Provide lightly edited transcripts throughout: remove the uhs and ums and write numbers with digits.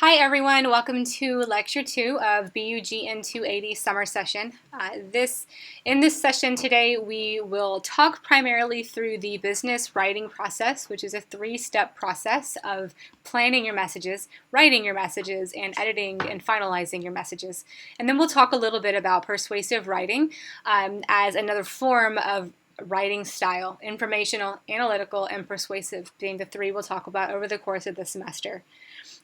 Hi everyone, welcome to Lecture 2 of BUGN 280 Summer Session. In this session today we will talk primarily through the business writing process, which is a three-step process of planning your messages, writing your messages, and editing and finalizing your messages. And then we'll talk a little bit about persuasive writing as another form of writing style, informational, analytical, and persuasive being the three we'll talk about over the course of the semester.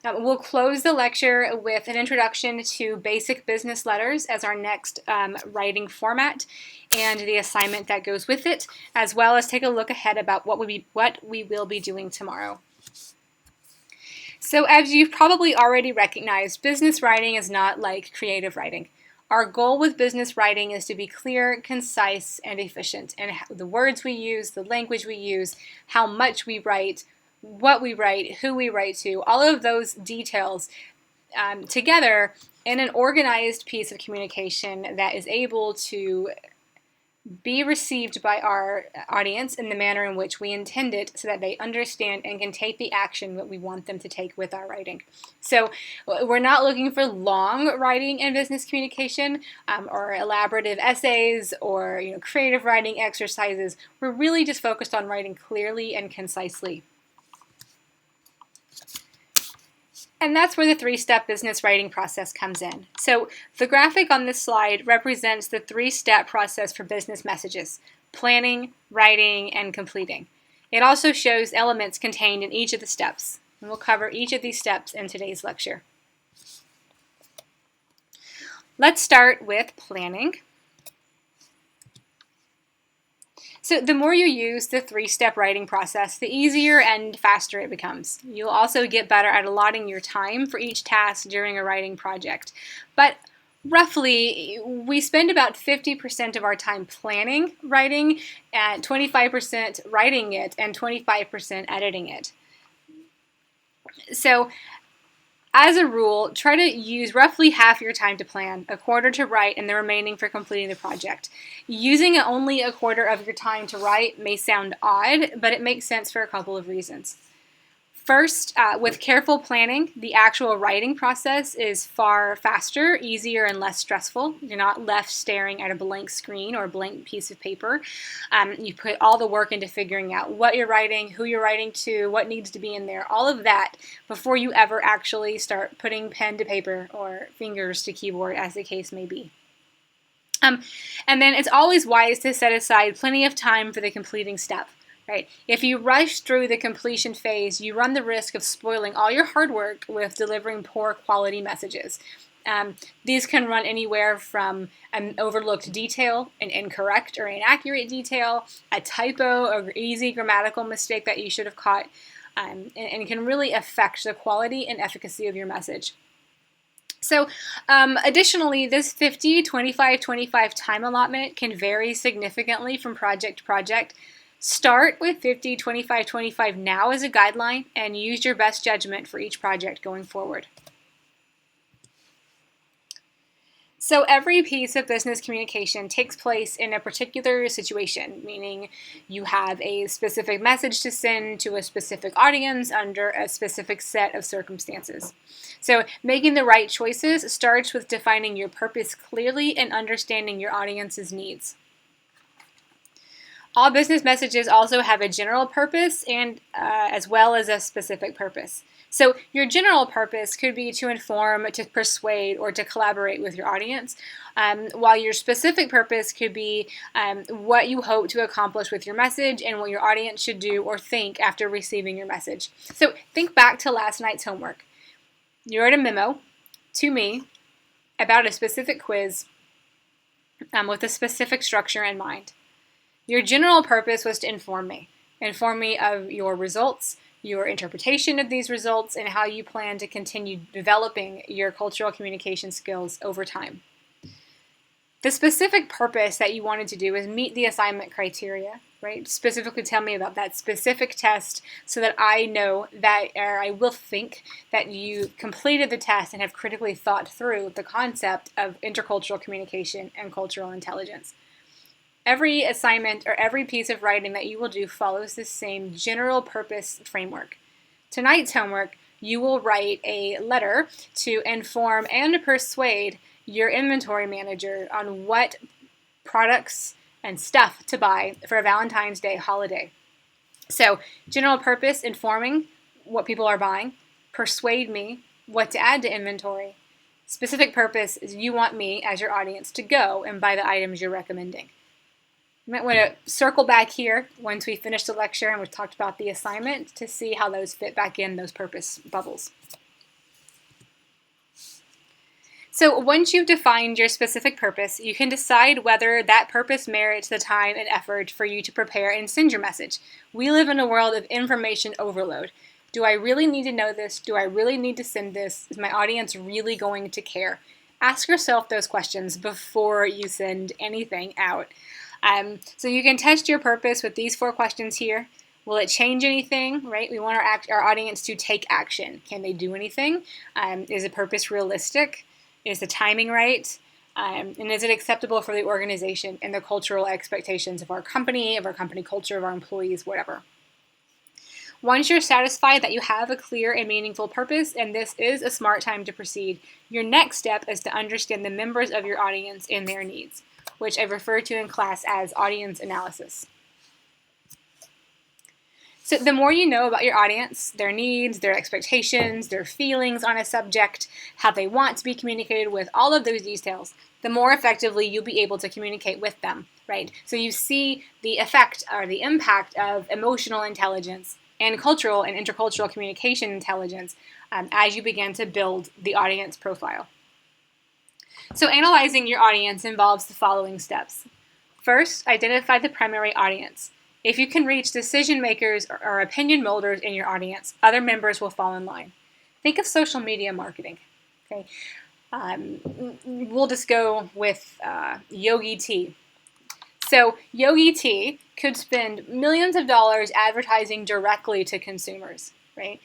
We'll close the lecture with an introduction to basic business letters as our next writing format and the assignment that goes with it, as well as take a look ahead about what we will be doing tomorrow. So as you've probably already recognized, business writing is not like creative writing. Our goal with business writing is to be clear, concise, and efficient, and the words we use, the language we use, how much we write, what we write, who we write to, all of those details together in an organized piece of communication that is able to be received by our audience in the manner in which we intend it so that they understand and can take the action that we want them to take with our writing. So we're not looking for long writing in business communication or elaborative essays or creative writing exercises. We're really just focused on writing clearly and concisely. And that's where the three-step business writing process comes in. So the graphic on this slide represents the three-step process for business messages: planning, writing, and completing. It also shows elements contained in each of the steps. And we'll cover each of these steps in today's lecture. Let's start with planning. So the more you use the three-step writing process, the easier and faster it becomes. You'll also get better at allotting your time for each task during a writing project. But roughly, we spend about 50% of our time planning writing, and 25% writing it, and 25% editing it. So as a rule, try to use roughly half your time to plan, a quarter to write, and the remaining for completing the project. Using only a quarter of your time to write may sound odd, but it makes sense for a couple of reasons. First, with careful planning, the actual writing process is far faster, easier, and less stressful. You're not left staring at a blank screen or a blank piece of paper. You put all the work into figuring out what you're writing, who you're writing to, what needs to be in there, all of that before you ever actually start putting pen to paper or fingers to keyboard, as the case may be. And then it's always wise to set aside plenty of time for the completing step. Right? If you rush through the completion phase, you run the risk of spoiling all your hard work with delivering poor quality messages. These can run anywhere from an overlooked detail, an incorrect or inaccurate detail, a typo, or easy grammatical mistake that you should have caught, and can really affect the quality and efficacy of your message. So additionally, this 50-25-25 time allotment can vary significantly from project to project. Start with 50-25-25 now as a guideline and use your best judgment for each project going forward. So every piece of business communication takes place in a particular situation, meaning you have a specific message to send to a specific audience under a specific set of circumstances. So making the right choices starts with defining your purpose clearly and understanding your audience's needs. All business messages also have a general purpose and as well as a specific purpose. So your general purpose could be to inform, to persuade, or to collaborate with your audience, while your specific purpose could be what you hope to accomplish with your message and what your audience should do or think after receiving your message. So think back to last night's homework. You wrote a memo to me about a specific quiz with a specific structure in mind. Your general purpose was to inform me of your results, your interpretation of these results, and how you plan to continue developing your cultural communication skills over time. The specific purpose that you wanted to do is meet the assignment criteria, right? Specifically tell me about that specific test so that I know that, or I will think that you completed the test and have critically thought through the concept of intercultural communication and cultural intelligence. Every assignment or every piece of writing that you will do follows the same general purpose framework. Tonight's homework, you will write a letter to inform and persuade your inventory manager on what products and stuff to buy for a Valentine's Day holiday. So, general purpose, informing what people are buying. Persuade me what to add to inventory. Specific purpose is you want me as your audience to go and buy the items you're recommending. You might want to circle back here once we finish the lecture and we've talked about the assignment to see how those fit back in those purpose bubbles. So once you've defined your specific purpose, you can decide whether that purpose merits the time and effort for you to prepare and send your message. We live in a world of information overload. Do I really need to know this? Do I really need to send this? Is my audience really going to care? Ask yourself those questions before you send anything out. So you can test your purpose with these 4 questions here. Will it change anything, right? We want our audience to take action. Can they do anything? Is the purpose realistic? Is the timing right? And is it acceptable for the organization and the cultural expectations of our company culture, of our employees, whatever. Once you're satisfied that you have a clear and meaningful purpose, and this is a smart time to proceed, your next step is to understand the members of your audience and their needs, which I've referred to in class as audience analysis. So the more you know about your audience, their needs, their expectations, their feelings on a subject, how they want to be communicated with, all of those details, the more effectively you'll be able to communicate with them, right? So you see the effect or the impact of emotional intelligence and cultural and intercultural communication intelligence as you begin to build the audience profile. So analyzing your audience involves the following steps. First, identify the primary audience. If you can reach decision makers or opinion molders in your audience, other members will fall in line. Think of social media marketing. Okay, we'll just go with Yogi Tea. So Yogi Tea could spend millions of dollars advertising directly to consumers, right?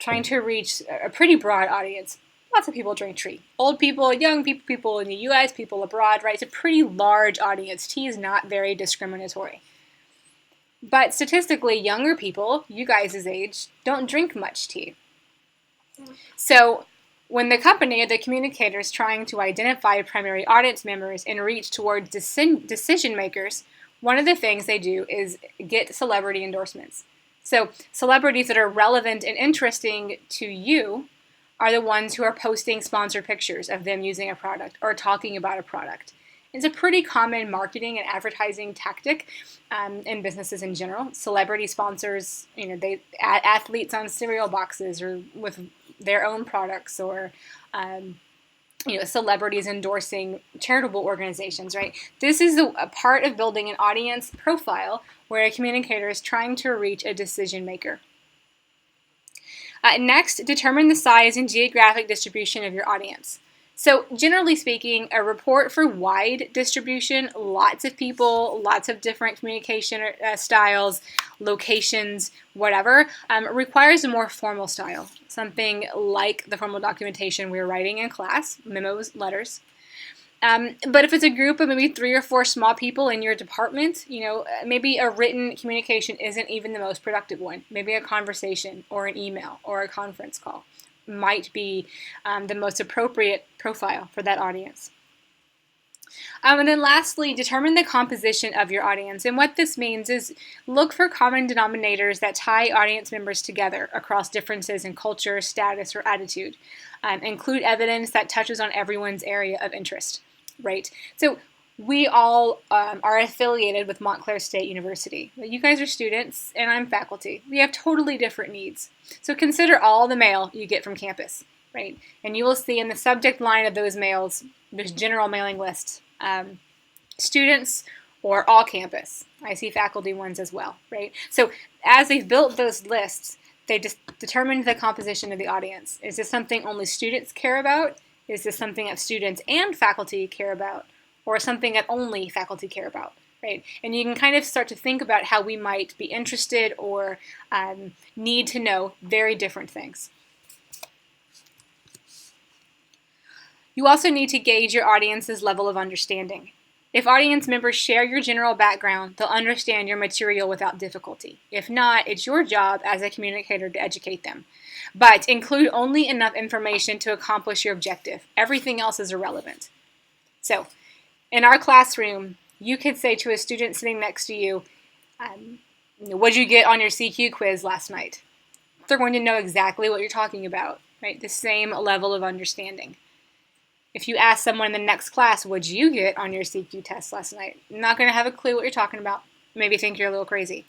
Trying to reach a pretty broad audience. Lots of people drink tea. Old people, young people, people in the US, people abroad, right? It's a pretty large audience. Tea is not very discriminatory. But statistically, younger people, you guys' age, don't drink much tea. So when the company or the communicator is trying to identify primary audience members and reach towards decision makers, one of the things they do is get celebrity endorsements. So celebrities that are relevant and interesting to you are the ones who are posting sponsored pictures of them using a product or talking about a product. It's a pretty common marketing and advertising tactic in businesses in general. Celebrity sponsors, they add athletes on cereal boxes or with their own products, or celebrities endorsing charitable organizations, right? This is a part of building an audience profile where a communicator is trying to reach a decision maker. Next, determine the size and geographic distribution of your audience. So generally speaking, a report for wide distribution, lots of people, lots of different communication styles, locations, whatever, requires a more formal style. Something like the formal documentation we're writing in class, memos, letters. But if it's a group of maybe 3 or 4 small people in your department, maybe a written communication isn't even the most productive one. Maybe a conversation or an email or a conference call might be the most appropriate profile for that audience. And then lastly, determine the composition of your audience. And what this means is look for common denominators that tie audience members together across differences in culture, status, or attitude. Include evidence that touches on everyone's area of interest, right? So we all are affiliated with Montclair State University. You guys are students, and I'm faculty. We have totally different needs. So consider all the mail you get from campus, right? And you will see in the subject line of those mails, there's general mailing lists, students or all campus. I see faculty ones as well, right? So as they've built those lists, they just determined the composition of the audience. Is this something only students care about? Is this something that students and faculty care about? Or something that only faculty care about, right? And you can kind of start to think about how we might be interested or need to know very different things. You also need to gauge your audience's level of understanding. If audience members share your general background, they'll understand your material without difficulty. If not, it's your job as a communicator to educate them. But include only enough information to accomplish your objective. Everything else is irrelevant. So, in our classroom, you could say to a student sitting next to you, what did you get on your CQ quiz last night? They're going to know exactly what you're talking about, right? The same level of understanding. If you ask someone in the next class, what did you get on your CQ test last night? Not going to have a clue what you're talking about. Maybe think you're a little crazy.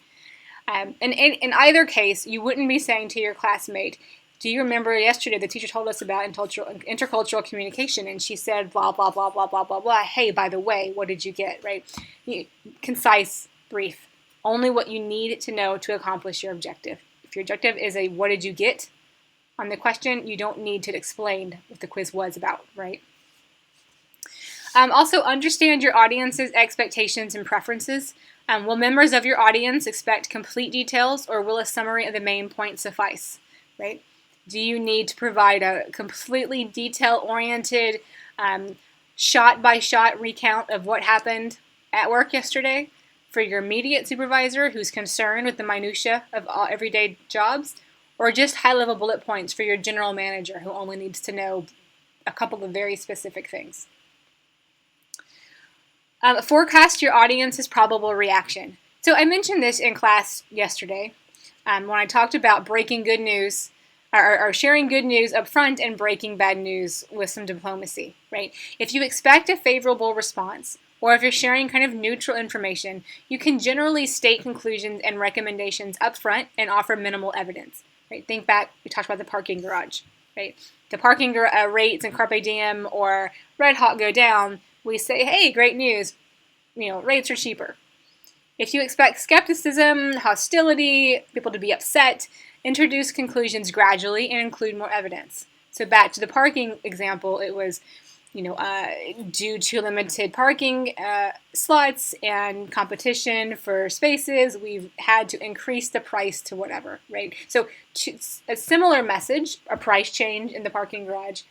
And in either case, you wouldn't be saying to your classmate, do you remember yesterday the teacher told us about intercultural communication and she said blah, blah, blah, blah, blah, blah, blah. Hey, by the way, what did you get, right? Concise, brief. Only what you need to know to accomplish your objective. If your objective is a what did you get on the question, you don't need to explain what the quiz was about, right? Also, understand your audience's expectations and preferences. Will members of your audience expect complete details, or will a summary of the main points suffice, right? Do you need to provide a completely detail-oriented, shot-by-shot recount of what happened at work yesterday for your immediate supervisor who's concerned with the minutia of all everyday jobs, or just high-level bullet points for your general manager who only needs to know a couple of very specific things? Forecast your audience's probable reaction. So I mentioned this in class yesterday when I talked about breaking good news or sharing good news up front and breaking bad news with some diplomacy, right? If you expect a favorable response, or if you're sharing kind of neutral information, you can generally state conclusions and recommendations up front and offer minimal evidence, right? Think back, we talked about the parking garage, right? The parking rates in Carpe Diem or Red Hot go down, we say, hey, great news, rates are cheaper. If you expect skepticism, hostility, people to be upset, introduce conclusions gradually and include more evidence. So back to the parking example, it was, due to limited parking slots and competition for spaces, we've had to increase the price to whatever, right? So a similar message, a price change in the parking garage,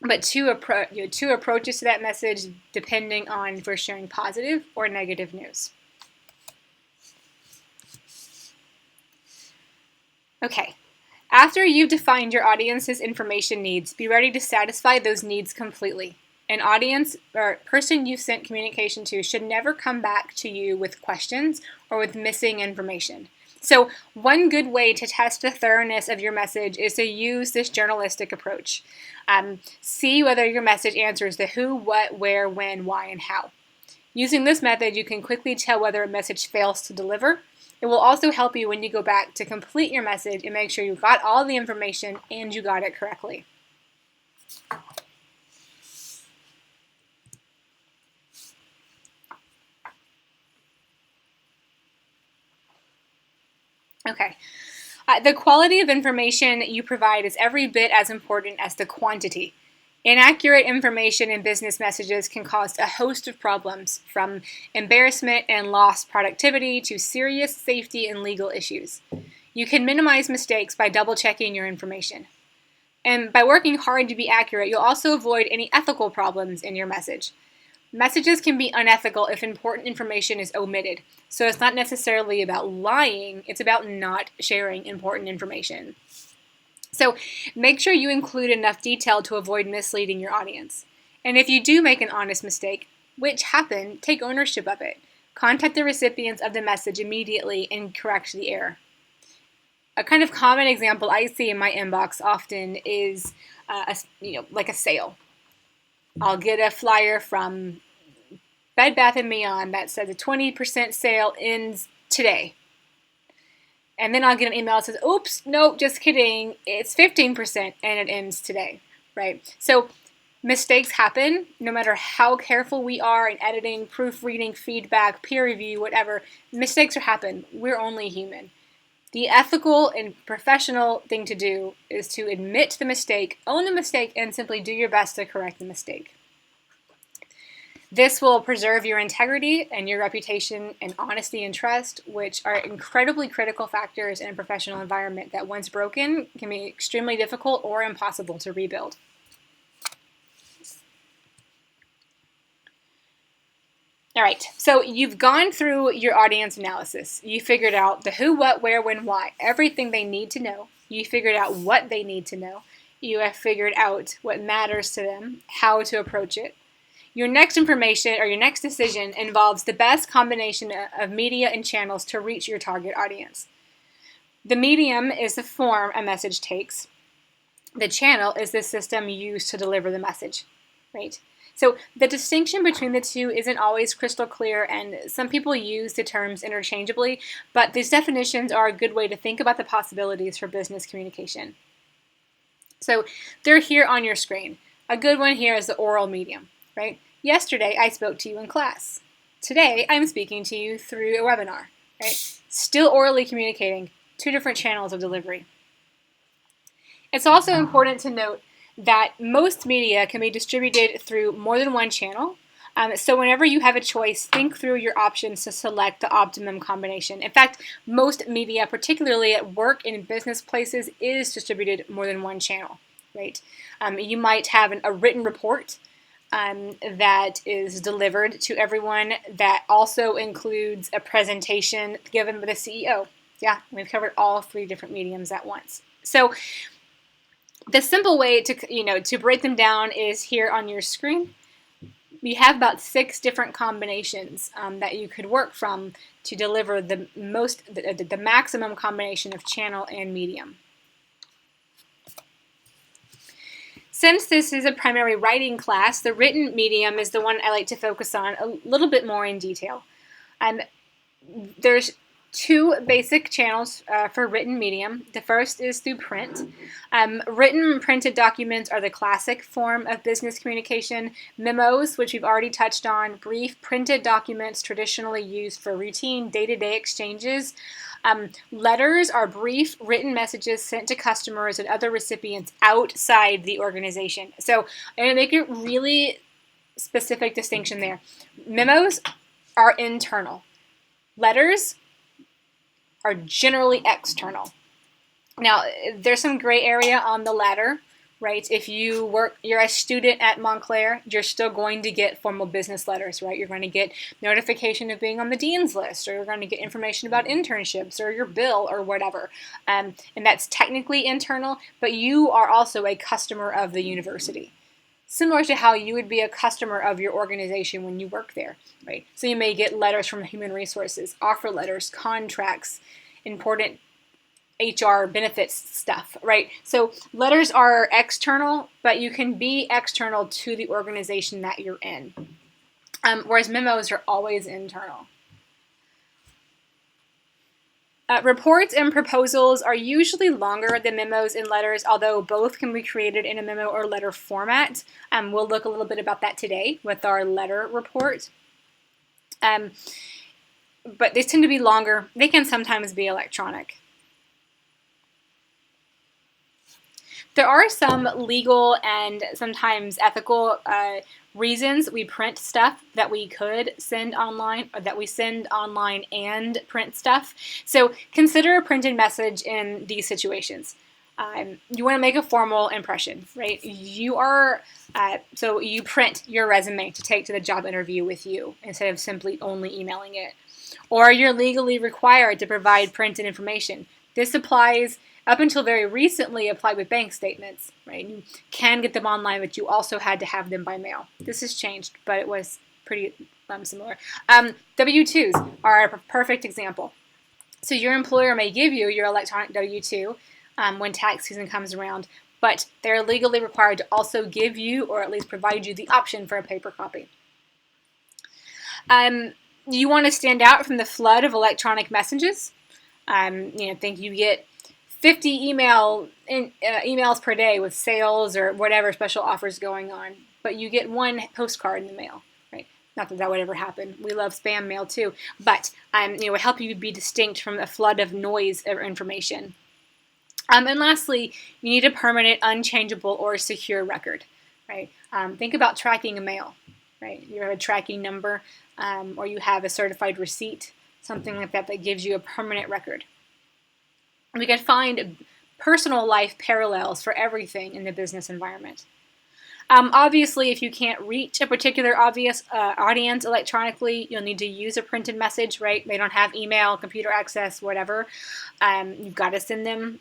but two approaches to that message depending on if we're sharing positive or negative news. Okay, after you've defined your audience's information needs, be ready to satisfy those needs completely. An audience or person you've sent communication to should never come back to you with questions or with missing information. So one good way to test the thoroughness of your message is to use this journalistic approach. See whether your message answers the who, what, where, when, why, and how. Using this method, you can quickly tell whether a message fails to deliver. It will also help you when you go back to complete your message and make sure you got all the information and you got it correctly. Okay. The quality of information you provide is every bit as important as the quantity. Inaccurate information in business messages can cause a host of problems, from embarrassment and lost productivity to serious safety and legal issues. You can minimize mistakes by double-checking your information. And by working hard to be accurate, you'll also avoid any ethical problems in your message. Messages can be unethical if important information is omitted. So it's not necessarily about lying, it's about not sharing important information. So make sure you include enough detail to avoid misleading your audience. And if you do make an honest mistake, which happened, take ownership of it. Contact the recipients of the message immediately and correct the error. A kind of common example I see in my inbox often is like a sale. I'll get a flyer from Bed Bath & Beyond that says a 20% sale ends today. And then I'll get an email that says, oops, no, just kidding, it's 15% and it ends today, right? So mistakes happen no matter how careful we are in editing, proofreading, feedback, peer review, whatever. Mistakes happen. We're only human. The ethical and professional thing to do is to admit the mistake, own the mistake, and simply do your best to correct the mistake. This will preserve your integrity and your reputation and honesty and trust, which are incredibly critical factors in a professional environment that, once broken, can be extremely difficult or impossible to rebuild. All right, so you've gone through your audience analysis. You figured out the who, what, where, when, why, everything they need to know. You figured out what they need to know. You have figured out what matters to them, how to approach it. Your next information or your next decision involves the best combination of media and channels to reach your target audience. The medium is the form a message takes. The channel is the system used to deliver the message, right? So the distinction between the two isn't always crystal clear, and some people use the terms interchangeably, but these definitions are a good way to think about the possibilities for business communication. So they're here on your screen. A good one here is the oral medium, right? Yesterday, I spoke to you in class. Today, I'm speaking to you through a webinar, right? Still orally communicating, two different channels of delivery. It's also important to note that most media can be distributed through more than one channel. So whenever you have a choice, think through your options to select the optimum combination. In fact, most media, particularly at work and in business places, is distributed more than one channel, right? You might have a written report that is delivered to everyone that also includes a presentation given by the CEO. Yeah, we've covered all three different mediums at once. So the simple way to break them down is here on your screen. You have about 6 different combinations that you could work from to deliver the maximum combination of channel and medium. Since this is a primary writing class, the written medium is the one I like to focus on a little bit more in detail. There's 2 basic channels for written medium. The first is through print. Written and printed documents are the classic form of business communication. Memos, which we've already touched on, brief printed documents traditionally used for routine day-to-day exchanges. Letters are brief written messages sent to customers and other recipients outside the organization. So I'm going to make a really specific distinction there. Memos are internal. Letters are generally external. Now, there's some gray area on the latter, right? If you're a student at Montclair, you're still going to get formal business letters, right? You're going to get notification of being on the dean's list, or you're going to get information about internships or your bill or whatever. And that's technically internal, but you are also a customer of the university. Similar to how you would be a customer of your organization when you work there, right? So you may get letters from human resources, offer letters, contracts, important HR benefits stuff, right? So letters are external, but you can be external to the organization that you're in, whereas memos are always internal. Reports and proposals are usually longer than memos and letters, although both can be created in a memo or letter format. We'll look a little bit about that today with our letter report. But they tend to be longer. They can sometimes be electronic. There are some legal and sometimes ethical reasons we print stuff that we could send online, or that we send online and print stuff. So consider a printed message in these situations. You want to make a formal impression, right? So you print your resume to take to the job interview with you instead of simply only emailing it. Or you're legally required to provide printed information. This applies up until very recently applied with bank statements, right? You can get them online, but you also had to have them by mail. This has changed, but it was pretty similar. W-2s are a perfect example. So your employer may give you your electronic W-2 when tax season comes around, but they're legally required to also give you, or at least provide you, the option for a paper copy. You want to stand out from the flood of electronic messages. Think you get 50 emails per day with sales or whatever special offers going on, but you get 1 postcard in the mail, right? Not that that would ever happen. We love spam mail too, but it would help you be distinct from a flood of noise or information. And lastly, you need a permanent, unchangeable, or secure record, right? Think about tracking a mail, right? You have a tracking number, or you have a certified receipt, something like that that gives you a permanent record. We can find personal life parallels for everything in the business environment. Obviously, if you can't reach a particular audience electronically, you'll need to use a printed message, right? They don't have email, computer access, whatever. You've got to send them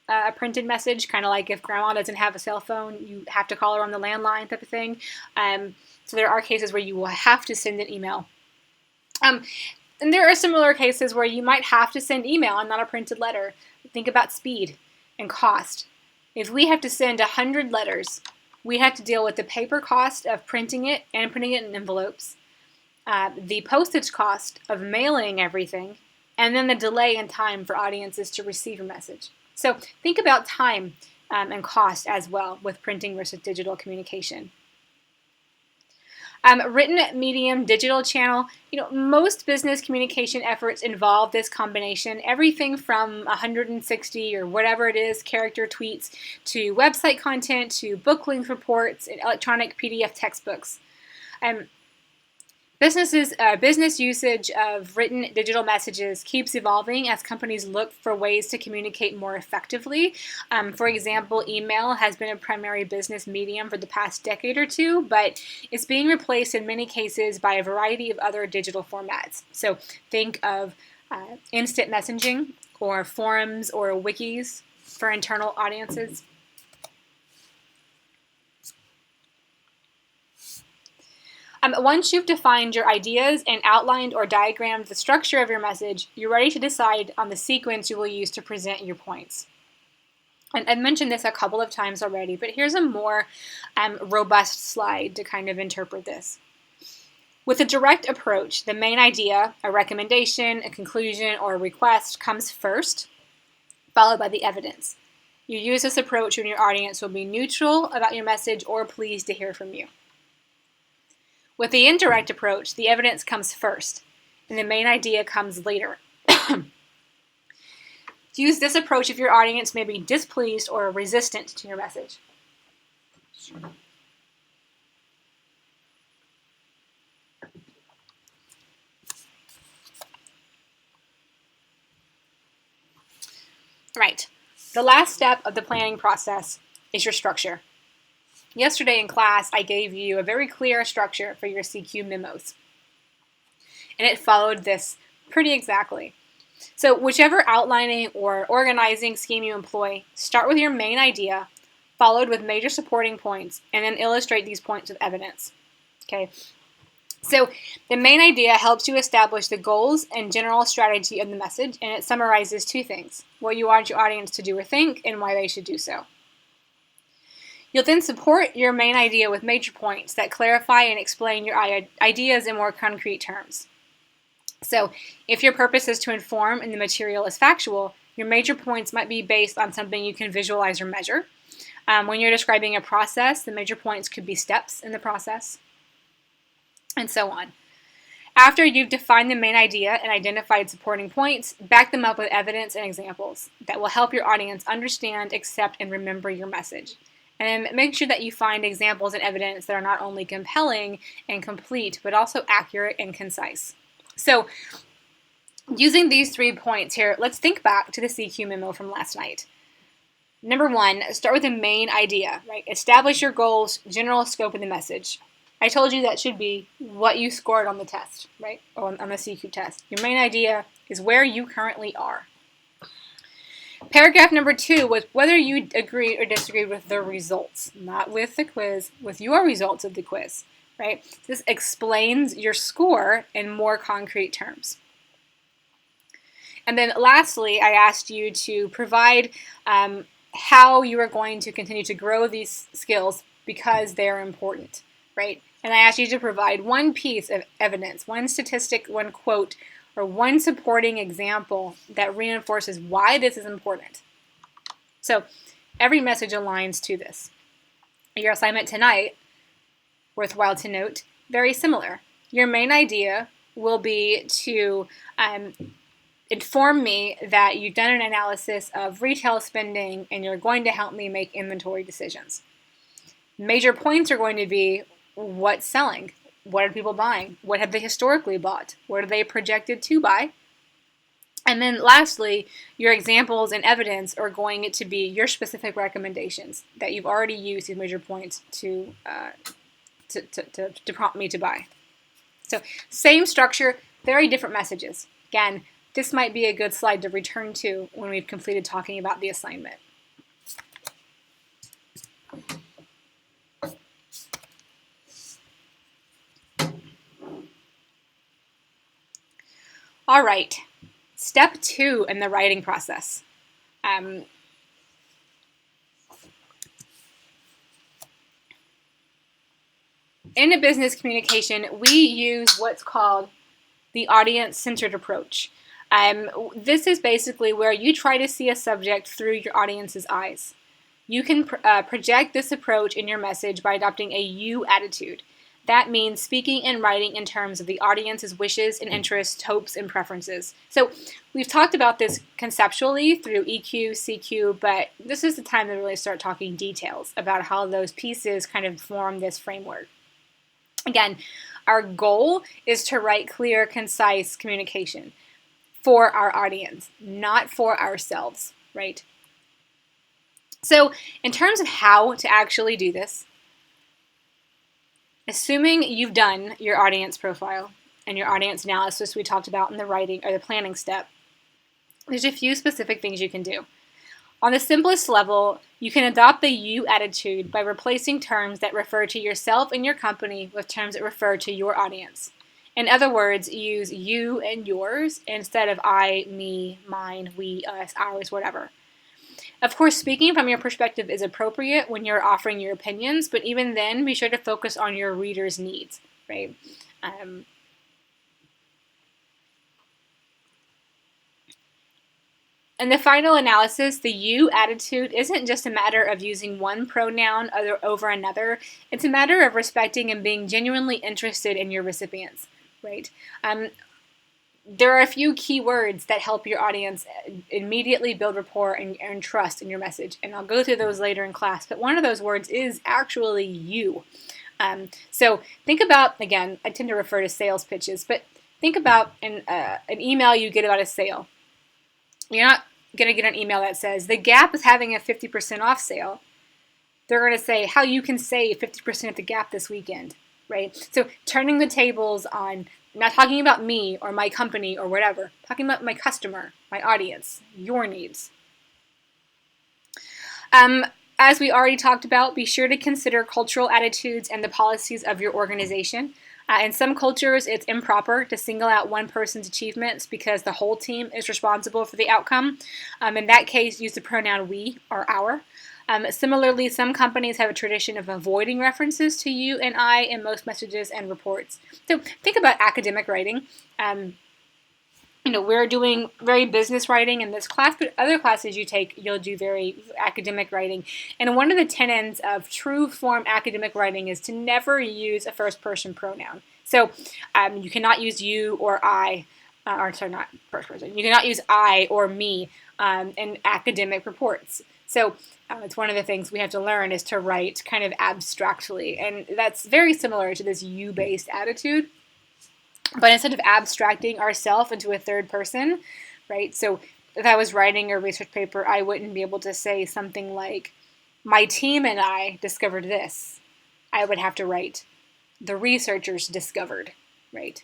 a printed message, kind of like if grandma doesn't have a cell phone, you have to call her on the landline type of thing. So there are cases where you will have to send an email. And there are similar cases where you might have to send email and not a printed letter. Think about speed and cost. If we have to send 100 letters, we have to deal with the paper cost of printing it and putting it in envelopes, the postage cost of mailing everything, and then the delay in time for audiences to receive a message. So think about time and cost as well with printing versus digital communication. Written medium, digital channel, most business communication efforts involve this combination. Everything from 160 or whatever it is, character tweets, to website content, to book link reports, and electronic PDF textbooks. Business usage of written digital messages keeps evolving as companies look for ways to communicate more effectively. For example, email has been a primary business medium for the past decade or two, but it's being replaced in many cases by a variety of other digital formats. So think of instant messaging or forums or wikis for internal audiences. Once you've defined your ideas and outlined or diagrammed the structure of your message, you're ready to decide on the sequence you will use to present your points. And I've mentioned this a couple of times already, but here's a more robust slide to kind of interpret this. With a direct approach, the main idea, a recommendation, a conclusion, or a request comes first, followed by the evidence. You use this approach when your audience will be neutral about your message or pleased to hear from you. With the indirect approach, the evidence comes first, and the main idea comes later. Use this approach if your audience may be displeased or resistant to your message. Right. The last step of the planning process is your structure. Yesterday in class, I gave you a very clear structure for your CQ memos, and it followed this pretty exactly. So whichever outlining or organizing scheme you employ, start with your main idea, followed with major supporting points, and then illustrate these points with evidence. Okay. So the main idea helps you establish the goals and general strategy of the message, and it summarizes two things: what you want your audience to do or think, and why they should do so. You'll then support your main idea with major points that clarify and explain your ideas in more concrete terms. So if your purpose is to inform and the material is factual, your major points might be based on something you can visualize or measure. When you're describing a process, the major points could be steps in the process, and so on. After you've defined the main idea and identified supporting points, back them up with evidence and examples that will help your audience understand, accept, and remember your message. And make sure that you find examples and evidence that are not only compelling and complete, but also accurate and concise. So, using these 3 points here, let's think back to the CQ memo from last night. Number 1, start with the main idea, right? Establish your goals, general scope of the message. I told you that should be what you scored on the test, right? On the CQ test. Your main idea is where you currently are. Paragraph number 2 was whether you agreed or disagreed with the results, not with the quiz, with your results of the quiz, right? This explains your score in more concrete terms. And then lastly, I asked you to provide how you are going to continue to grow these skills because they're important, right? And I asked you to provide one piece of evidence, one statistic, one quote, or one supporting example that reinforces why this is important. So every message aligns to this. Your assignment tonight, worthwhile to note, very similar. Your main idea will be to inform me that you've done an analysis of retail spending and you're going to help me make inventory decisions. Major points are going to be what's selling. What are people buying? What have they historically bought? What are they projected to buy? And then lastly, your examples and evidence are going to be your specific recommendations that you've already used these major points to prompt me to buy. So same structure, very different messages. Again, this might be a good slide to return to when we've completed talking about the assignment. All right, step 2 in the writing process. In a business communication, we use what's called the audience-centered approach. This is basically where you try to see a subject through your audience's eyes. You can project this approach in your message by adopting a you attitude. That means speaking and writing in terms of the audience's wishes and interests, hopes, and preferences. So we've talked about this conceptually through EQ, CQ, but this is the time to really start talking details about how those pieces kind of form this framework. Again, our goal is to write clear, concise communication for our audience, not for ourselves, right? So in terms of how to actually do this, assuming you've done your audience profile and your audience analysis we talked about in the writing or the planning step, there's a few specific things you can do. On the simplest level, you can adopt the you attitude by replacing terms that refer to yourself and your company with terms that refer to your audience. In other words, use you and yours instead of I, me, mine, we, us, ours, whatever. Of course, speaking from your perspective is appropriate when you're offering your opinions, but even then, be sure to focus on your reader's needs, right? In the final analysis, the you attitude isn't just a matter of using one pronoun over another. It's a matter of respecting and being genuinely interested in your recipients, right? There are a few key words that help your audience immediately build rapport and trust in your message, and I'll go through those later in class, but one of those words is actually you. So think about, again, I tend to refer to sales pitches, but think about an email you get about a sale. You're not going to get an email that says, the Gap is having a 50% off sale. They're going to say how you can save 50% at the Gap this weekend, right? So turning the tables on, not talking about me or my company or whatever, talking about my customer, my audience, your needs. As we already talked about, be sure to consider cultural attitudes and the policies of your organization. In some cultures, it's improper to single out one person's achievements because the whole team is responsible for the outcome. In that case, use the pronoun we or our. Similarly, some companies have a tradition of avoiding references to you and I in most messages and reports. So think about academic writing. We're doing very business writing in this class, but other classes you take, you'll do very academic writing. And one of the tenets of true form academic writing is to never use a first person pronoun. So you cannot use you or I, not first person. You cannot use I or me in academic reports. So it's one of the things we have to learn is to write kind of abstractly. And that's very similar to this you-based attitude. But instead of abstracting ourselves into a third person, right? So if I was writing a research paper, I wouldn't be able to say something like, my team and I discovered this. I would have to write, the researchers discovered, right?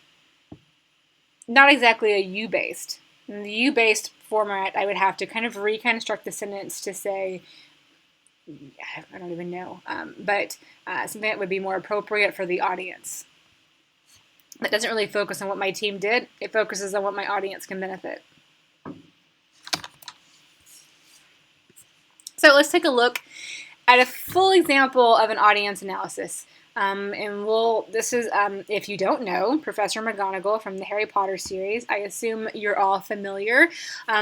Not exactly a you-based. In the you-based format, I would have to kind of reconstruct the sentence to say, I don't even know, but something that would be more appropriate for the audience. That doesn't really focus on what my team did. It focuses on what my audience can benefit. So let's take a look at a full example of an audience analysis. This is, if you don't know, Professor McGonagall from the Harry Potter series. I assume you're all familiar.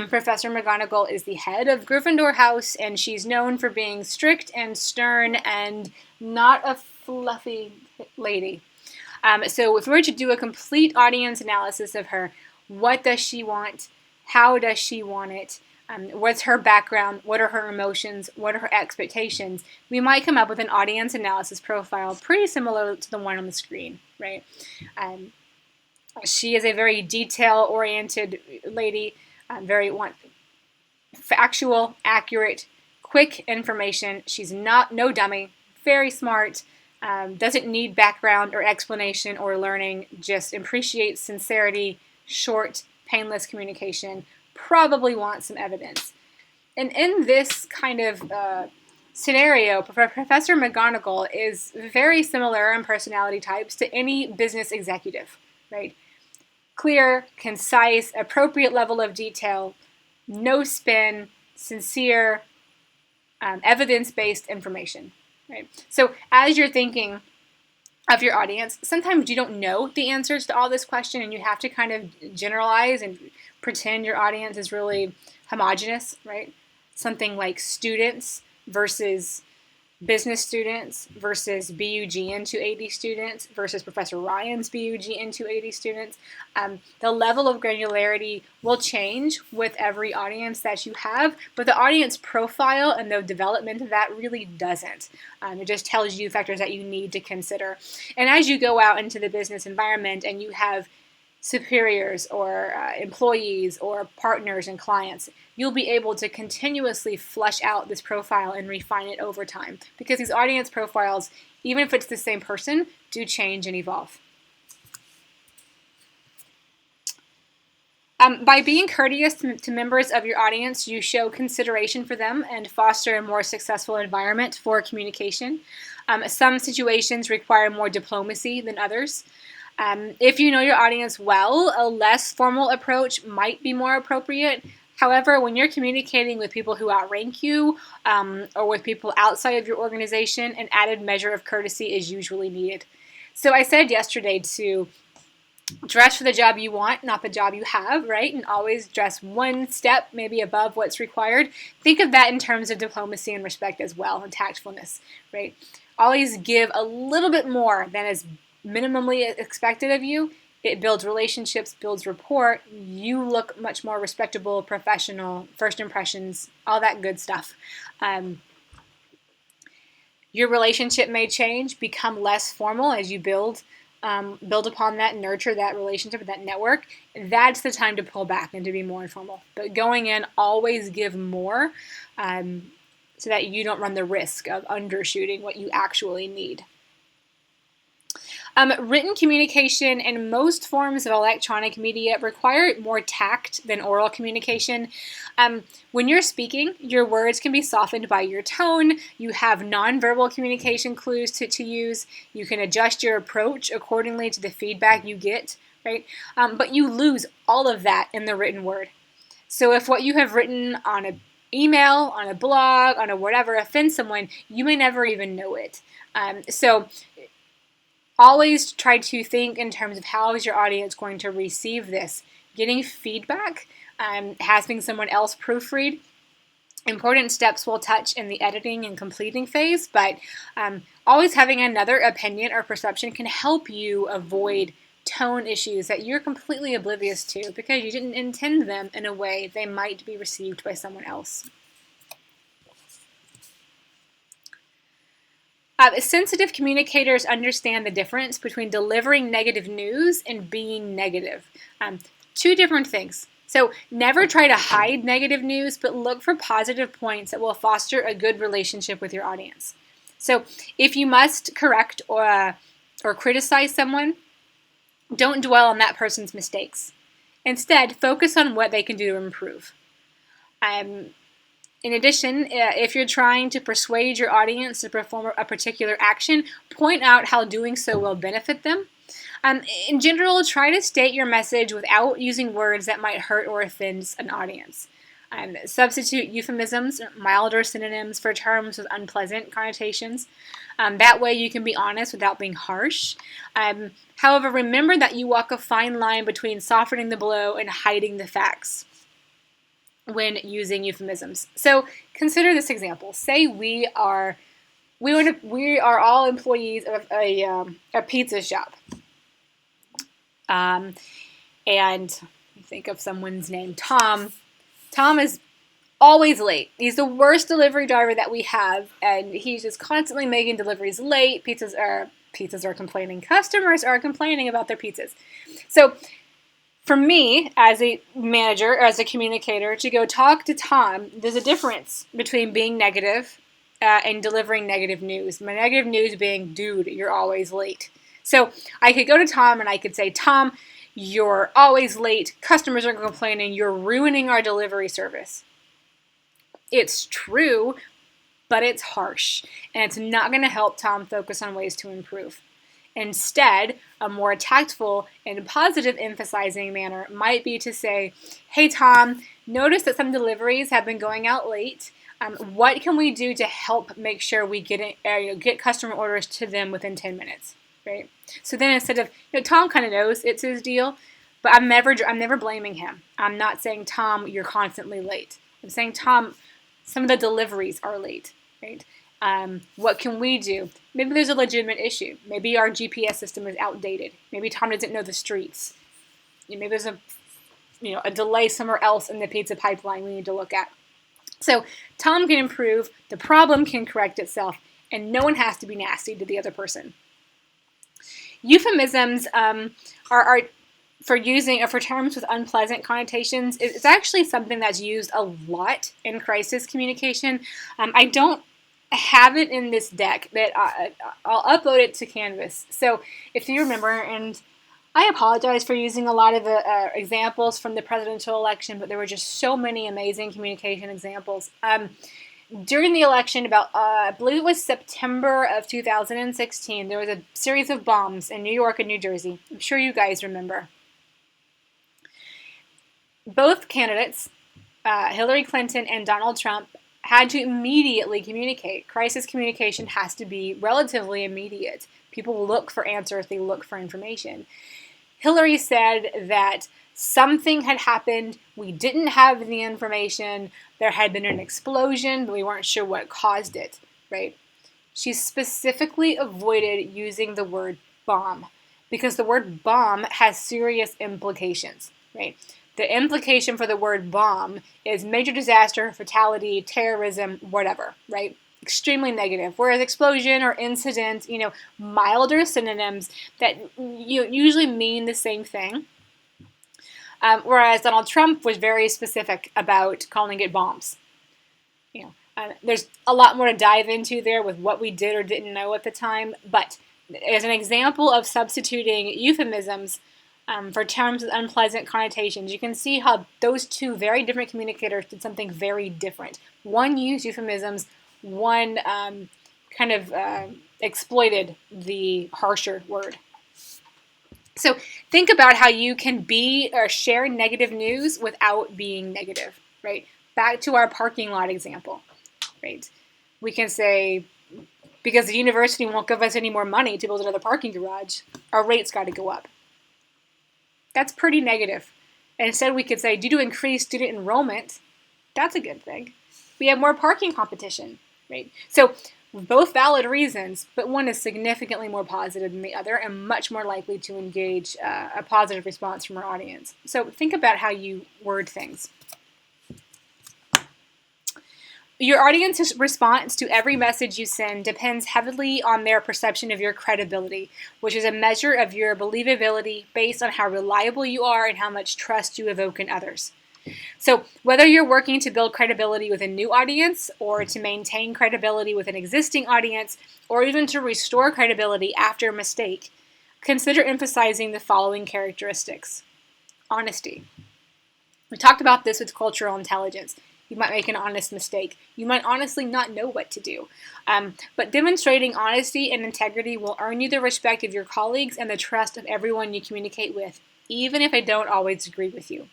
Professor McGonagall is the head of Gryffindor House, and she's known for being strict and stern and not a fluffy lady. So if we were to do a complete audience analysis of her, what does she want? How does she want it? What's her background? What are her emotions? What are her expectations? We might come up with an audience analysis profile pretty similar to the one on the screen, right? She is a very detail-oriented lady. want factual, accurate, quick information. She's no dummy, very smart, doesn't need background or explanation or learning, just appreciates sincerity, short, painless communication, probably wants some evidence. And in this kind of scenario, Professor McGonagall is very similar in personality types to any business executive, right? Clear, concise, appropriate level of detail, no spin, sincere, evidence-based information, right? So as you're thinking of your audience, sometimes you don't know the answers to all this question and you have to kind of generalize and pretend your audience is really homogenous, right? Something like students versus business students versus BUGN 280 students versus Professor Ryan's BUGN 280 students. The level of granularity will change with every audience that you have, but the audience profile and the development of that really doesn't. It just tells you factors that you need to consider. And as you go out into the business environment and you have superiors or employees or partners and clients, you'll be able to continuously flush out this profile and refine it over time, because these audience profiles, even if it's the same person, do change and evolve. By being courteous to members of your audience, you show consideration for them and foster a more successful environment for communication. Some situations require more diplomacy than others. If you know your audience well, a less formal approach might be more appropriate. However, when you're communicating with people who outrank you or with people outside of your organization, an added measure of courtesy is usually needed. So I said yesterday to dress for the job you want, not the job you have, right? And always dress one step maybe above what's required. Think of that in terms of diplomacy and respect as well, and tactfulness, right? Always give a little bit more than is minimally expected of you. It builds relationships, builds rapport. You look much more respectable, professional, first impressions, all that good stuff. Your relationship may change, become less formal as you build upon that, nurture that relationship, that network. That's the time to pull back and to be more informal. But going in, always give more so that you don't run the risk of undershooting what you actually need. Written communication and most forms of electronic media require more tact than oral communication. When you're speaking, your words can be softened by your tone. You have nonverbal communication clues to use. You can adjust your approach accordingly to the feedback you get, right? But you lose all of that in the written word. So if what you have written on an email, on a blog, on a whatever offends someone, you may never even know it. So always try to think in terms of how is your audience going to receive this. Getting feedback, having someone else proofread. Important steps we'll touch in the editing and completing phase, but always having another opinion or perception can help you avoid tone issues that you're completely oblivious to because you didn't intend them in a way they might be received by someone else. Sensitive communicators understand the difference between delivering negative news and being negative. Two different things. So never try to hide negative news, but look for positive points that will foster a good relationship with your audience. So if you must correct or criticize someone, don't dwell on that person's mistakes. Instead, focus on what they can do to improve. In addition, if you're trying to persuade your audience to perform a particular action, point out how doing so will benefit them. In general, try to state your message without using words that might hurt or offend an audience. Substitute euphemisms, milder synonyms for terms with unpleasant connotations. That way you can be honest without being harsh. However, remember that you walk a fine line between softening the blow and hiding the facts when using euphemisms. So consider this example. Say we are all employees of a pizza shop. And think of someone's name, Tom. Tom is always late. He's the worst delivery driver that we have, and he's just constantly making deliveries late. Pizzas are complaining. Customers are complaining about their pizzas. So For me, as a manager, as a communicator, to go talk to Tom, there's a difference between being negative and delivering negative news. My negative news being, dude, you're always late. So I could go to Tom and I could say, Tom, you're always late. Customers are complaining. You're ruining our delivery service. It's true, but it's harsh, and it's not going to help Tom focus on ways to improve. Instead, a more tactful and positive emphasizing manner might be to say, hey Tom, notice that some deliveries have been going out late. What can we do to help make sure we get customer orders to them within 10 minutes, right? So then instead of, Tom kind of knows it's his deal, but I'm never blaming him. I'm not saying, Tom, you're constantly late. I'm saying, Tom, some of the deliveries are late, right? What can we do? Maybe there's a legitimate issue. Maybe our GPS system is outdated. Maybe Tom doesn't know the streets. Maybe there's a delay somewhere else in the pizza pipeline we need to look at. So Tom can improve, the problem can correct itself, and no one has to be nasty to the other person. Euphemisms are for terms with unpleasant connotations. It's actually something that's used a lot in crisis communication. I don't have it in this deck, but I'll upload it to Canvas. So if you remember, and I apologize for using a lot of the examples from the presidential election, but there were just so many amazing communication examples. During the election, I believe it was September of 2016, there was a series of bombs in New York and New Jersey. I'm sure you guys remember. Both candidates, Hillary Clinton and Donald Trump, had to immediately communicate. Crisis communication has to be relatively immediate. People look for answers, they look for information. Hillary said that something had happened, we didn't have the information, there had been an explosion, but we weren't sure what caused it, right? She specifically avoided using the word bomb because the word bomb has serious implications, right? The implication for the word bomb is major disaster, fatality, terrorism, whatever, right? Extremely negative. Whereas explosion or incident, milder synonyms that usually mean the same thing. Whereas Donald Trump was very specific about calling it bombs. There's a lot more to dive into there with what we did or didn't know at the time, but as an example of substituting euphemisms for terms with unpleasant connotations, you can see how those two very different communicators did something very different. One used euphemisms, one exploited the harsher word. So think about how you can be or share negative news without being negative, right? Back to our parking lot example, right? We can say, because the university won't give us any more money to build another parking garage, our rates got to go up. That's pretty negative. And instead we could say, due to increased student enrollment, that's a good thing. We have more parking competition, right? So both valid reasons, but one is significantly more positive than the other and much more likely to engage a positive response from our audience. So think about how you word things. Your audience's response to every message you send depends heavily on their perception of your credibility, which is a measure of your believability based on how reliable you are and how much trust you evoke in others. So whether you're working to build credibility with a new audience or to maintain credibility with an existing audience or even to restore credibility after a mistake, consider emphasizing the following characteristics. Honesty. We talked about this with cultural intelligence. You might make an honest mistake. You might honestly not know what to do. But demonstrating honesty and integrity will earn you the respect of your colleagues and the trust of everyone you communicate with, even if they don't always agree with you.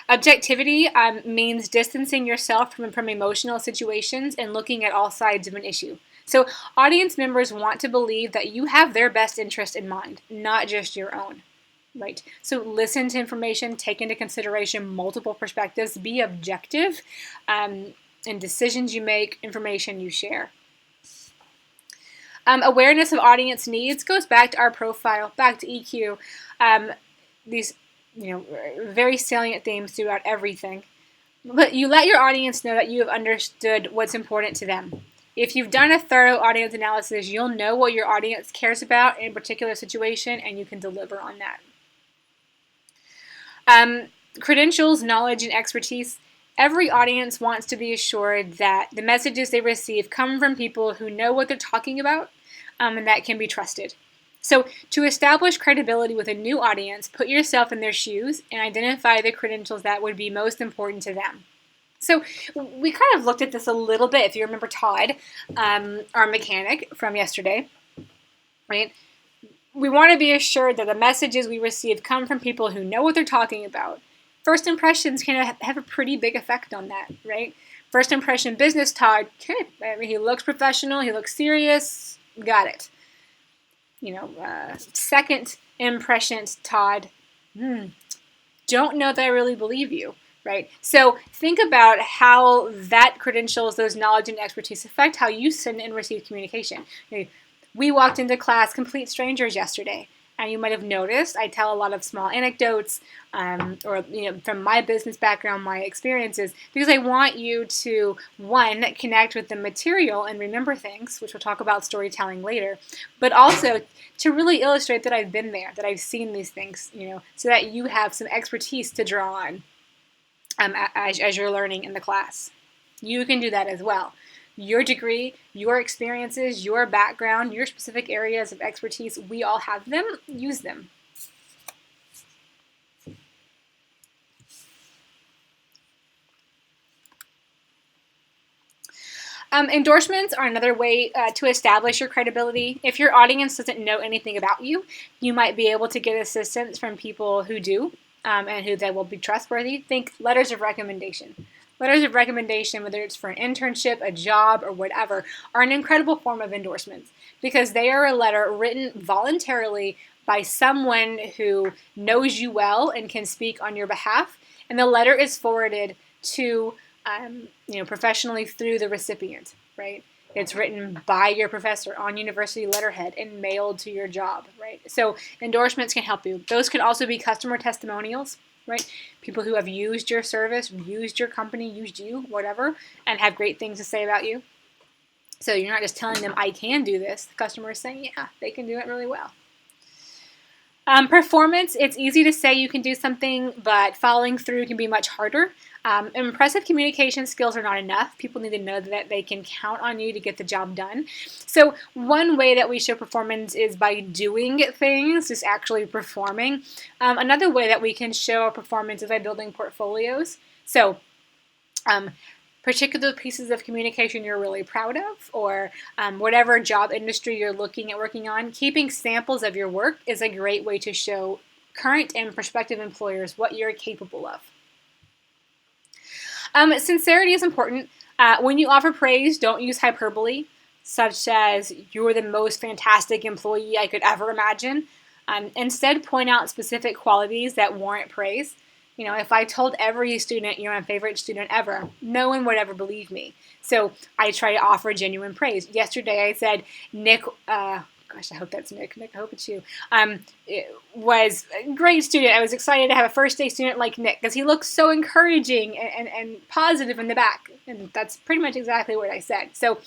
Objectivity means distancing yourself from emotional situations and looking at all sides of an issue. So audience members want to believe that you have their best interest in mind, not just your own. Right. So listen to information, take into consideration multiple perspectives, be objective in decisions you make, information you share. Awareness of audience needs goes back to our profile, back to EQ. These very salient themes throughout everything. But you let your audience know that you have understood what's important to them. If you've done a thorough audience analysis, you'll know what your audience cares about in a particular situation, and you can deliver on that. Credentials, knowledge, and expertise. Every audience wants to be assured that the messages they receive come from people who know what they're talking about, and that can be trusted. So, to establish credibility with a new audience, put yourself in their shoes and identify the credentials that would be most important to them. So, we kind of looked at this a little bit. If you remember Todd, our mechanic from yesterday, right? We want to be assured that the messages we receive come from people who know what they're talking about. First impressions can have a pretty big effect on that, right? First impression business, Todd, good. I mean, he looks professional, he looks serious, got it. Second impressions, Todd, don't know that I really believe you, right? So think about how that credentials, those knowledge and expertise affect how you send and receive communication. We walked into class complete strangers yesterday, and you might have noticed I tell a lot of small anecdotes, from my business background, my experiences, because I want you to, one, connect with the material and remember things, which we'll talk about storytelling later, but also to really illustrate that I've been there, that I've seen these things, so that you have some expertise to draw on as you're learning in the class. You can do that as well. Your degree, your experiences, your background, your specific areas of expertise, we all have them. Use them. Endorsements are another way to establish your credibility. If your audience doesn't know anything about you, you might be able to get assistance from people who do and who they will be trustworthy. Think letters of recommendation. Letters of recommendation, whether it's for an internship, a job, or whatever, are an incredible form of endorsements because they are a letter written voluntarily by someone who knows you well and can speak on your behalf, and the letter is forwarded to professionally through the recipient, right? It's written by your professor on university letterhead and mailed to your job, right? So endorsements can help you. Those could also be customer testimonials, right? People who have used your service, used your company, used you, whatever, and have great things to say about you. So you're not just telling them, I can do this. The customer is saying, yeah, they can do it really well. Performance, it's easy to say you can do something, but following through can be much harder. Impressive communication skills are not enough. People need to know that they can count on you to get the job done. So one way that we show performance is by doing things, just actually performing. Another way that we can show our performance is by building portfolios. So particular pieces of communication you're really proud of, or whatever job industry you're looking at working on, keeping samples of your work is a great way to show current and prospective employers what you're capable of. Sincerity is important. When you offer praise, don't use hyperbole, such as, you're the most fantastic employee I could ever imagine. Instead, point out specific qualities that warrant praise. If I told every student you're my favorite student ever, no one would ever believe me. So I try to offer genuine praise. Yesterday I said, Nick, gosh, I hope that's Nick. Nick, I hope it's you. It was a great student. I was excited to have a first day student like Nick because he looks so encouraging and positive in the back. And that's pretty much exactly what I said. So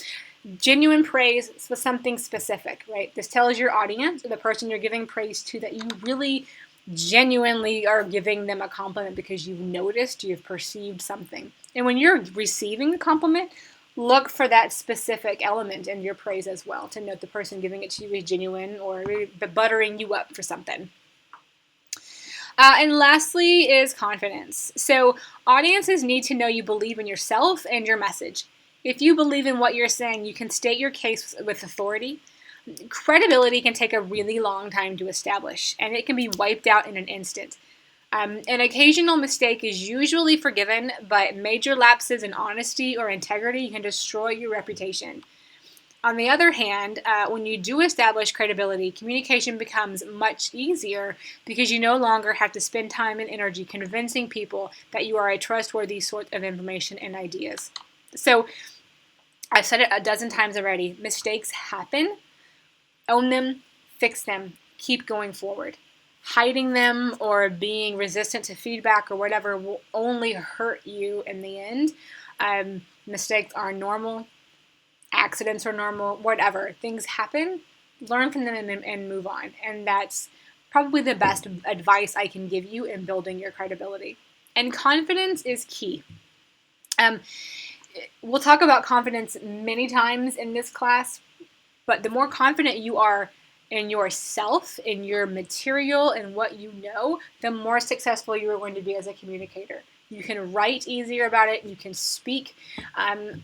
genuine praise for something specific, right? This tells your audience, or the person you're giving praise to, that you really genuinely are giving them a compliment because you've noticed, you've perceived something. And when you're receiving the compliment, look for that specific element in your praise as well, to note the person giving it to you is genuine or buttering you up for something. And lastly is confidence. So audiences need to know you believe in yourself and your message. If you believe in what you're saying, you can state your case with authority. Credibility can take a really long time to establish, and it can be wiped out in an instant. An occasional mistake is usually forgiven, but major lapses in honesty or integrity can destroy your reputation. On the other hand, when you do establish credibility, communication becomes much easier because you no longer have to spend time and energy convincing people that you are a trustworthy source of information and ideas. So, I've said it a dozen times already, mistakes happen. Own them, fix them, keep going forward. Hiding them or being resistant to feedback or whatever will only hurt you in the end. Mistakes are normal. Accidents are normal. Whatever. Things happen. Learn from them and move on. And that's probably the best advice I can give you in building your credibility. And confidence is key. We'll talk about confidence many times in this class, but the more confident you are in yourself, in your material, and what you know, the more successful you are going to be as a communicator. You can write easier about it, you can speak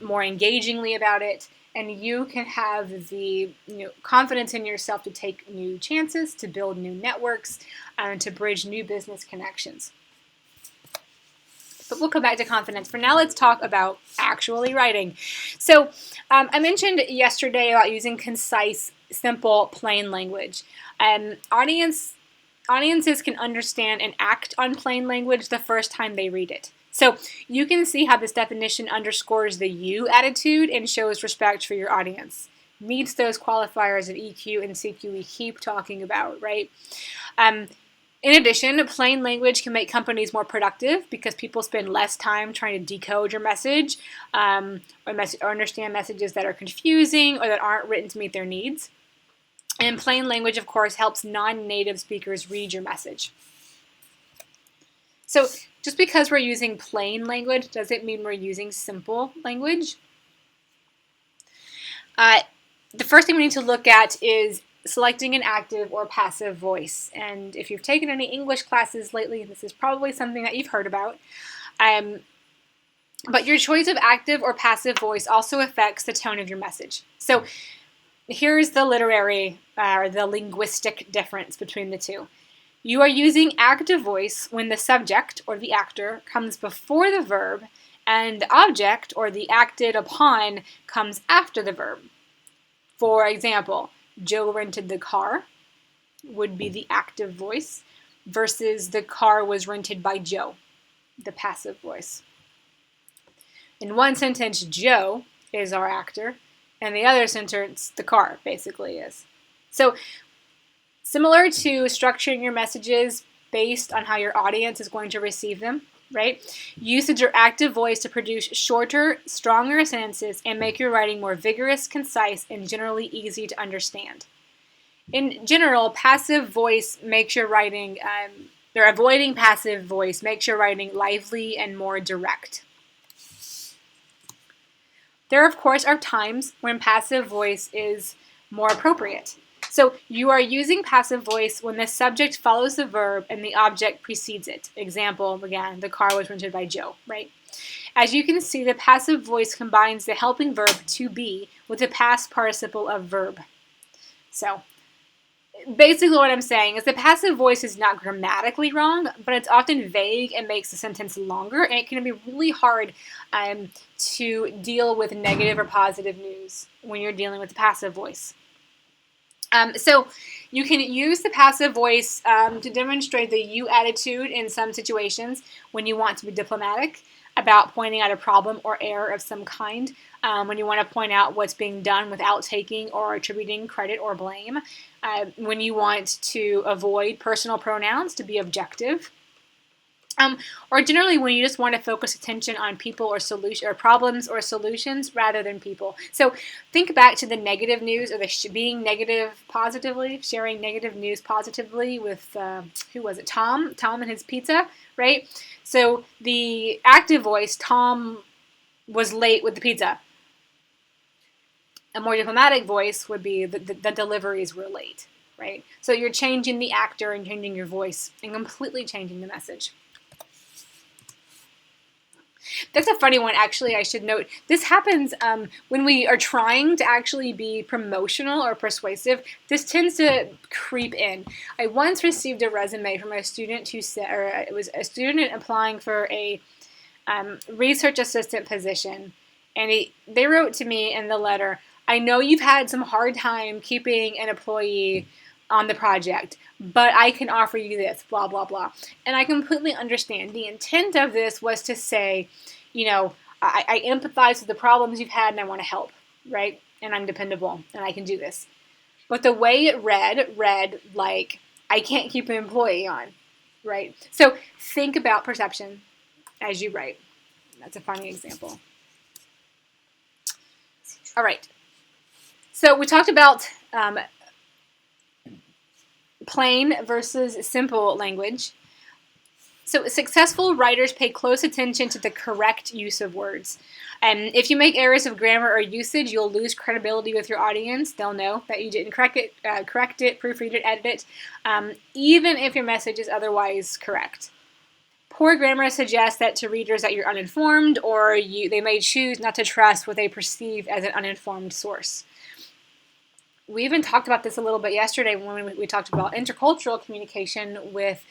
more engagingly about it, and you can have the confidence in yourself to take new chances, to build new networks, and to bridge new business connections. But we'll come back to confidence. For now, let's talk about actually writing. So I mentioned yesterday about using concise, simple, plain language. Audiences can understand and act on plain language the first time they read it. So you can see how this definition underscores the you attitude and shows respect for your audience. Meets those qualifiers of EQ and CQ we keep talking about, right? In addition, plain language can make companies more productive because people spend less time trying to decode your message or understand messages that are confusing or that aren't written to meet their needs. And plain language, of course, helps non-native speakers read your message. So just because we're using plain language doesn't mean we're using simple language. The first thing we need to look at is selecting an active or passive voice. And if you've taken any English classes lately, this is probably something that you've heard about. But your choice of active or passive voice also affects the tone of your message. So here's the literary or the linguistic difference between the two. You are using active voice when the subject or the actor comes before the verb and the object or the acted upon comes after the verb. For example, Joe rented the car would be the active voice versus the car was rented by Joe, the passive voice. In one sentence, Joe is our actor, and the other sentence, the car basically is. So similar to structuring your messages based on how your audience is going to receive them, right? Use your active voice to produce shorter, stronger sentences and make your writing more vigorous, concise, and generally easy to understand. In general, passive voice makes your writing, or avoiding passive voice makes your writing lively and more direct. There, of course, are times when passive voice is more appropriate. So you are using passive voice when the subject follows the verb and the object precedes it. Example, again, the car was rented by Joe, right? As you can see, the passive voice combines the helping verb to be with the past participle of verb. So basically what I'm saying is the passive voice is not grammatically wrong, but it's often vague and makes the sentence longer, and it can be really hard to deal with negative or positive news when you're dealing with the passive voice. So you can use the passive voice to demonstrate the you attitude in some situations when you want to be diplomatic about pointing out a problem or error of some kind, when you want to point out what's being done without taking or attributing credit or blame, when you want to avoid personal pronouns to be objective, or generally when you just want to focus attention on people or problems or solutions rather than people. So think back to the negative news or the being negative positively, sharing negative news positively with, who was it, Tom and his pizza, right? So the active voice, Tom was late with the pizza. A more diplomatic voice would be the deliveries were late, right? So you're changing the actor and changing your voice and completely changing the message. That's a funny one, actually, I should note. This happens when we are trying to actually be promotional or persuasive. This tends to creep in. I once received a resume from a student who said, or it was a student applying for a research assistant position, and they wrote to me in the letter, I know you've had some hard time keeping an employee on the project, but I can offer you this, blah, blah, blah. And I completely understand. The intent of this was to say, I empathize with the problems you've had and I want to help, right? And I'm dependable and I can do this. But the way it read like, I can't keep an employee on, right? So think about perception as you write. That's a funny example. All right. So we talked about Plain versus simple language. So successful writers pay close attention to the correct use of words. And if you make errors of grammar or usage, you'll lose credibility with your audience. They'll know that you didn't correct it, proofread it, edit it, even if your message is otherwise correct. Poor grammar suggests that to readers that you're uninformed, or they may choose not to trust what they perceive as an uninformed source. We even talked about this a little bit yesterday when we talked about intercultural communication with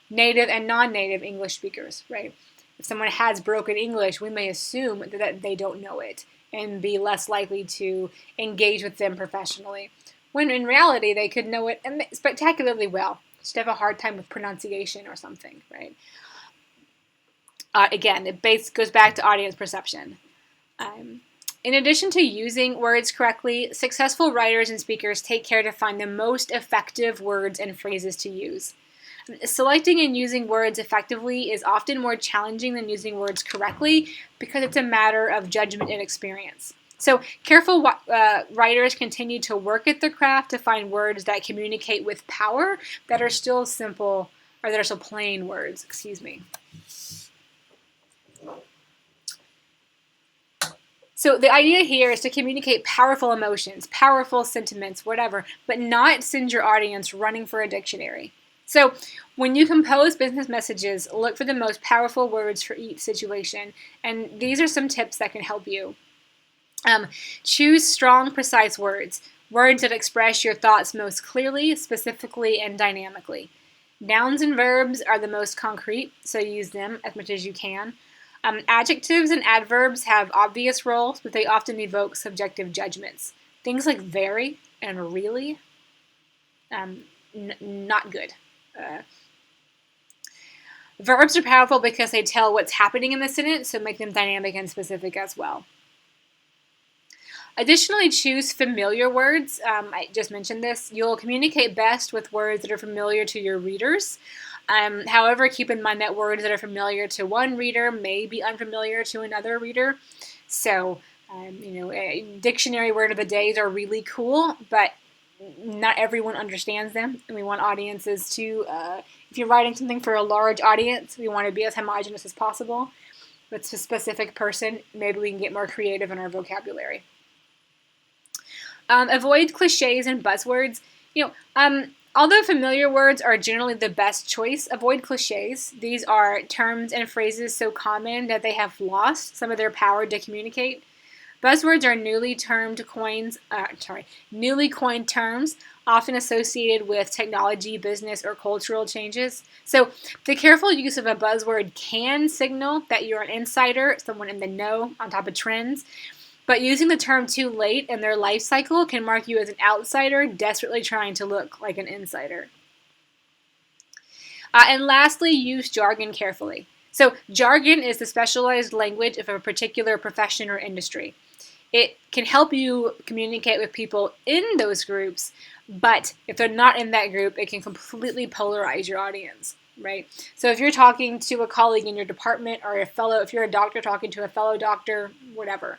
native and non-native English speakers, right? If someone has broken English, we may assume that they don't know it and be less likely to engage with them professionally, when in reality they could know it spectacularly well. Just have a hard time with pronunciation or something, right? Again, it goes back to audience perception. In addition to using words correctly, successful writers and speakers take care to find the most effective words and phrases to use. Selecting and using words effectively is often more challenging than using words correctly because it's a matter of judgment and experience. So careful writers continue to work at their craft to find words that communicate with power that are still simple, or that are still plain words, So the idea here is to communicate powerful emotions, powerful sentiments, whatever, but not send your audience running for a dictionary. So when you compose business messages, look for the most powerful words for each situation, and these are some tips that can help you. Choose strong, precise words that express your thoughts most clearly, specifically, and dynamically. Nouns and verbs are the most concrete, so use them as much as you can. Adjectives and adverbs have obvious roles, but they often evoke subjective judgments. Things like very and really, not good. Verbs are powerful because they tell what's happening in the sentence, so make them dynamic and specific as well. Additionally, choose familiar words. I just mentioned this. You'll communicate best with words that are familiar to your readers. However, keep in mind that words that are familiar to one reader may be unfamiliar to another reader. So, a dictionary word of the days are really cool, but not everyone understands them. And we want audiences to, if you're writing something for a large audience, we want to be as homogenous as possible. If it's a specific person, maybe we can get more creative in our vocabulary. Avoid cliches and buzzwords. Although familiar words are generally the best choice, avoid cliches. These are terms and phrases so common that they have lost some of their power to communicate. Buzzwords are newly coined terms, often associated with technology, business, or cultural changes. So the careful use of a buzzword can signal that you're an insider, someone in the know, on top of trends. But using the term too late in their life cycle can mark you as an outsider desperately trying to look like an insider. And lastly, use jargon carefully. So jargon is the specialized language of a particular profession or industry. It can help you communicate with people in those groups, but if they're not in that group, it can completely polarize your audience, right? So if you're talking to a colleague in your department, or if you're a doctor talking to a fellow doctor, whatever.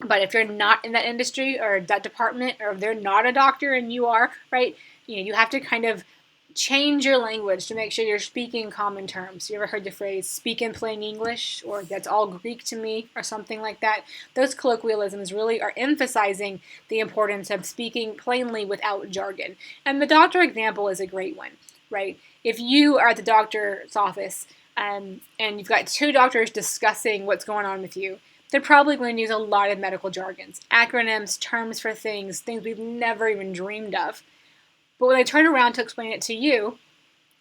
But if you're not in that industry or that department, or if they're not a doctor and you are, right, you have to kind of change your language to make sure you're speaking common terms. You ever heard the phrase, speak in plain English, or that's all Greek to me, or something like that? Those colloquialisms really are emphasizing the importance of speaking plainly without jargon. And the doctor example is a great one, right? If you are at the doctor's office and you've got two doctors discussing what's going on with you, they're probably going to use a lot of medical jargons, acronyms, terms for things we've never even dreamed of. But when they turn around to explain it to you,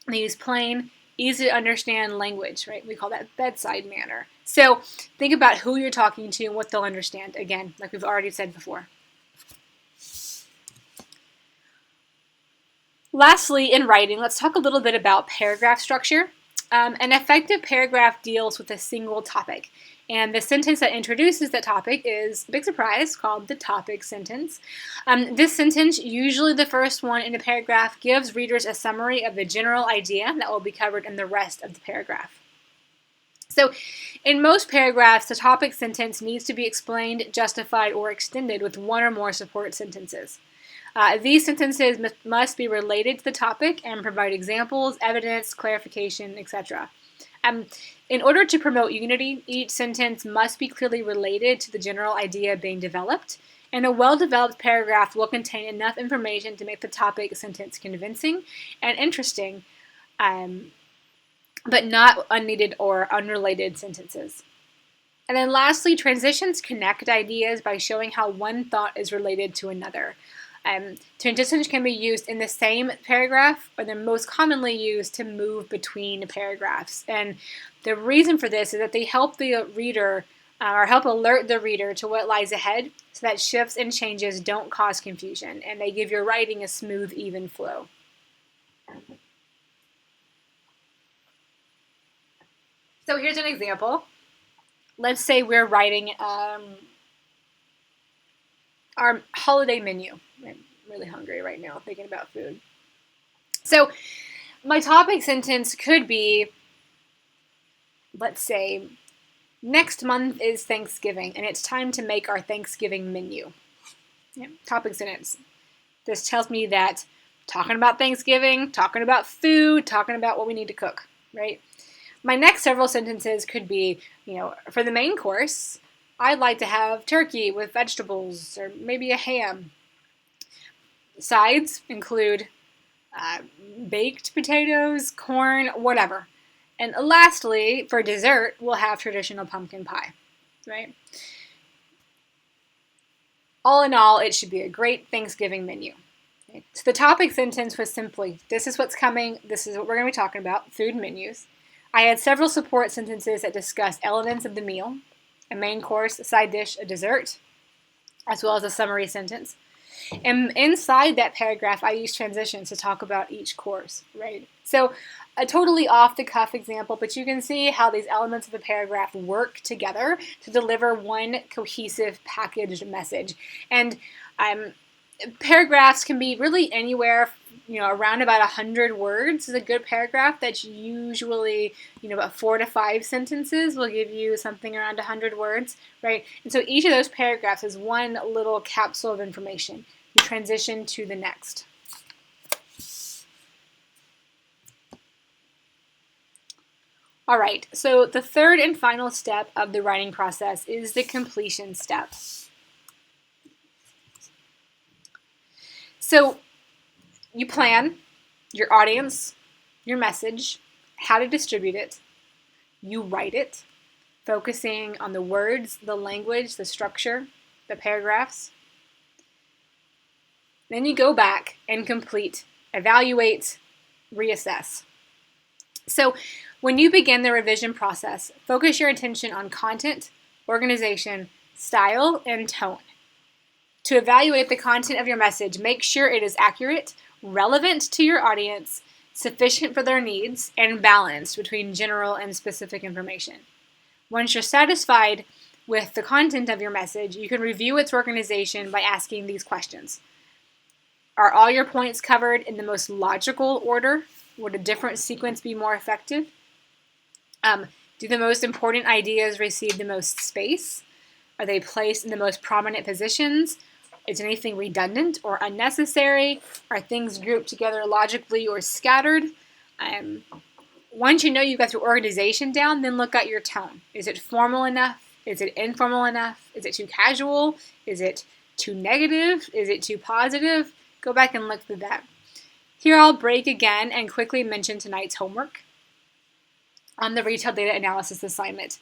they use plain, easy to understand language, right? We call that bedside manner. So think about who you're talking to and what they'll understand, again, like we've already said before. Lastly, in writing, let's talk a little bit about paragraph structure. An effective paragraph deals with a single topic. And the sentence that introduces that topic is, big surprise, called the topic sentence. This sentence, usually the first one in a paragraph, gives readers a summary of the general idea that will be covered in the rest of the paragraph. So in most paragraphs, the topic sentence needs to be explained, justified, or extended with one or more support sentences. These sentences must be related to the topic and provide examples, evidence, clarification, etc. In order to promote unity, each sentence must be clearly related to the general idea being developed, and a well-developed paragraph will contain enough information to make the topic sentence convincing and interesting, but not unneeded or unrelated sentences. And then lastly, transitions connect ideas by showing how one thought is related to another. Transitions can be used in the same paragraph, or they're most commonly used to move between paragraphs. And the reason for this is that they help the reader or help alert the reader to what lies ahead so that shifts and changes don't cause confusion, and they give your writing a smooth, even flow. So here's an example. Let's say we're writing our holiday menu. I'm really hungry right now thinking about food. So my topic sentence could be, let's say, next month is Thanksgiving and it's time to make our Thanksgiving menu. Topic sentence. This tells me that talking about Thanksgiving, talking about food, talking about what we need to cook, right? My next several sentences could be, for the main course, I'd like to have turkey with vegetables or maybe a ham. Sides include baked potatoes, corn, whatever. And lastly, for dessert, we'll have traditional pumpkin pie, right? All in all, it should be a great Thanksgiving menu. Okay? So the topic sentence was simply, this is what's coming, this is what we're going to be talking about, food menus. I had several support sentences that discuss elements of the meal, a main course, a side dish, a dessert, as well as a summary sentence. And inside that paragraph, I use transitions to talk about each course, right? So a totally off-the-cuff example, but you can see how these elements of the paragraph work together to deliver one cohesive packaged message. And paragraphs can be really anywhere, around about 100 words is a good paragraph. That's usually, about 4 to 5 sentences will give you something around 100 words, right? And so each of those paragraphs is one little capsule of information. You transition to the next. All right, so the third and final step of the writing process is the completion step. So you plan your audience, your message, how to distribute it. You write it, focusing on the words, the language, the structure, the paragraphs. Then you go back and complete, evaluate, reassess. So when you begin the revision process, focus your attention on content, organization, style, and tone. To evaluate the content of your message, make sure it is accurate, relevant to your audience, sufficient for their needs, and balanced between general and specific information. Once you're satisfied with the content of your message, you can review its organization by asking these questions. Are all your points covered in the most logical order? Would a different sequence be more effective? Do the most important ideas receive the most space? Are they placed in the most prominent positions? Is anything redundant or unnecessary? Are things grouped together logically or scattered? Once you know you've got your organization down, then look at your tone. Is it formal enough? Is it informal enough? Is it too casual? Is it too negative? Is it too positive? Go back and look through that. Here I'll break again and quickly mention tonight's homework on the retail data analysis assignment.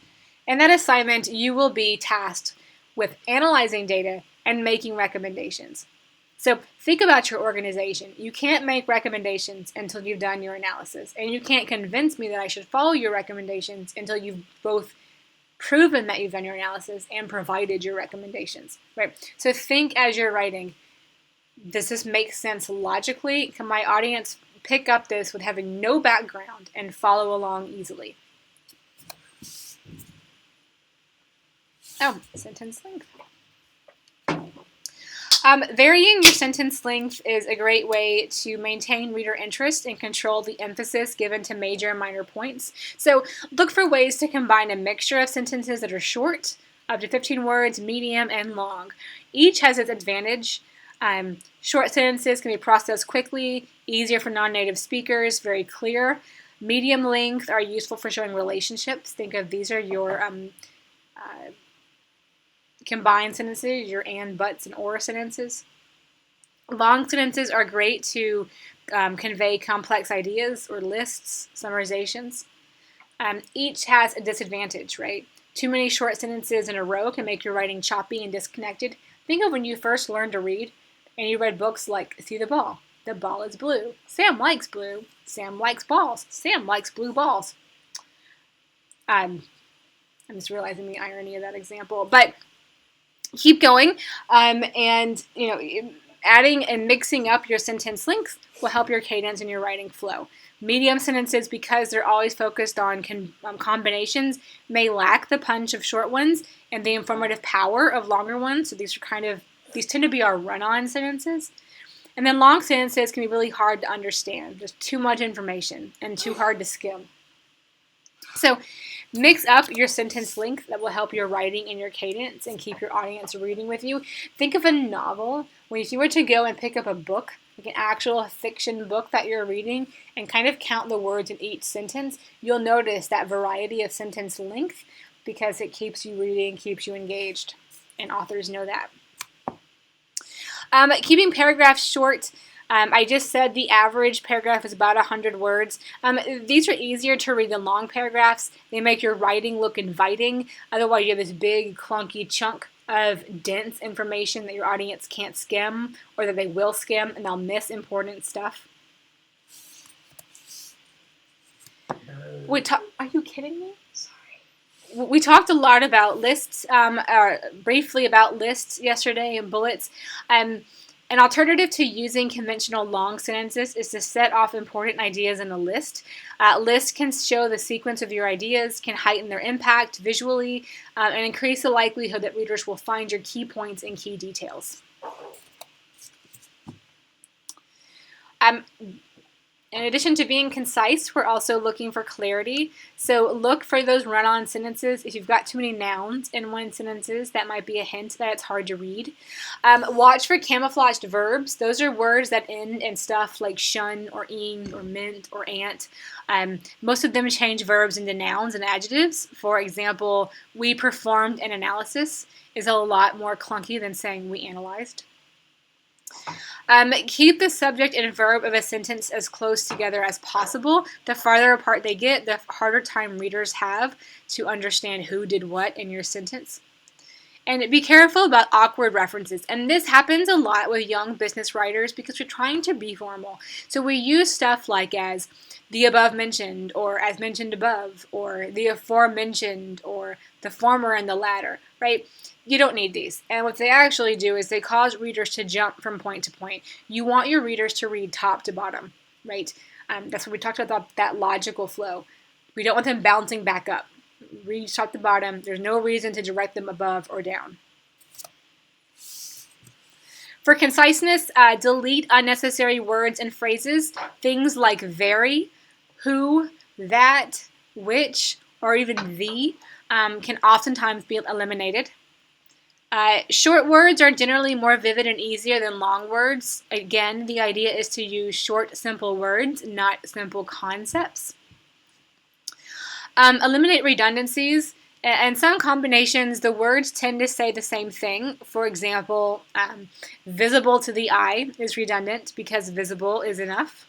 In that assignment, you will be tasked with analyzing data and making recommendations. So think about your organization. You can't make recommendations until you've done your analysis, and you can't convince me that I should follow your recommendations until you've both proven that you've done your analysis and provided your recommendations, right? So think as you're writing, does this make sense logically? Can my audience pick up this with having no background and follow along easily? Oh, sentence length. Varying your sentence length is a great way to maintain reader interest and control the emphasis given to major and minor points. So look for ways to combine a mixture of sentences that are short, up to 15 words, medium, and long. Each has its advantage. Short sentences can be processed quickly, easier for non-native speakers, very clear. Medium length are useful for showing relationships. Think of these are your combined sentences, your and, buts, and or sentences. Long sentences are great to convey complex ideas or lists, summarizations. Each has a disadvantage, right? Too many short sentences in a row can make your writing choppy and disconnected. Think of when you first learned to read and you read books like See the Ball. The ball is blue. Sam likes blue. Sam likes balls. Sam likes blue balls. I'm just realizing the irony of that example. But keep going, and adding and mixing up your sentence length will help your cadence and your writing flow. Medium sentences, because they're always focused on combinations, may lack the punch of short ones and the informative power of longer ones. So these tend to be our run-on sentences. And then long sentences can be really hard to understand. There's too much information and too hard to skim. So mix up your sentence length. That will help your writing and your cadence and keep your audience reading with you. Think of a novel. If you were to go and pick up a book, like an actual fiction book that you're reading, and kind of count the words in each sentence, you'll notice that variety of sentence length because it keeps you reading, keeps you engaged, and authors know that. Keeping paragraphs short. I just said the average paragraph is about 100 words. These are easier to read than long paragraphs. They make your writing look inviting. Otherwise, you have this big, clunky chunk of dense information that your audience can't skim, or that they will skim and they'll miss important stuff. Are you kidding me? Sorry. We talked a lot about lists, briefly about lists yesterday and bullets. An alternative to using conventional long sentences is to set off important ideas in a list. Lists can show the sequence of your ideas, can heighten their impact visually, and increase the likelihood that readers will find your key points and key details. In addition to being concise, we're also looking for clarity. So look for those run-on sentences. If you've got too many nouns in one sentence, that might be a hint that it's hard to read. Watch for camouflaged verbs. Those are words that end in stuff like shun or ing or meant or ant. Most of them change verbs into nouns and adjectives. For example, we performed an analysis is a lot more clunky than saying we analyzed. Keep the subject and verb of a sentence as close together as possible. The farther apart they get, the harder time readers have to understand who did what in your sentence. And be careful about awkward references. And this happens a lot with young business writers because we're trying to be formal. So we use stuff like as the above mentioned, or as mentioned above, or the aforementioned, or the former and the latter, right? You don't need these. And what they actually do is they cause readers to jump from point to point. You want your readers to read top to bottom, right? That's what we talked about, that logical flow. We don't want them bouncing back up. Read top to bottom. There's no reason to direct them above or down. For conciseness, delete unnecessary words and phrases. Things like very, who, that, which, or even the can oftentimes be eliminated. Short words are generally more vivid and easier than long words. Again, the idea is to use short, simple words, not simple concepts. Eliminate redundancies. In some combinations, the words tend to say the same thing. For example, visible to the eye is redundant because visible is enough.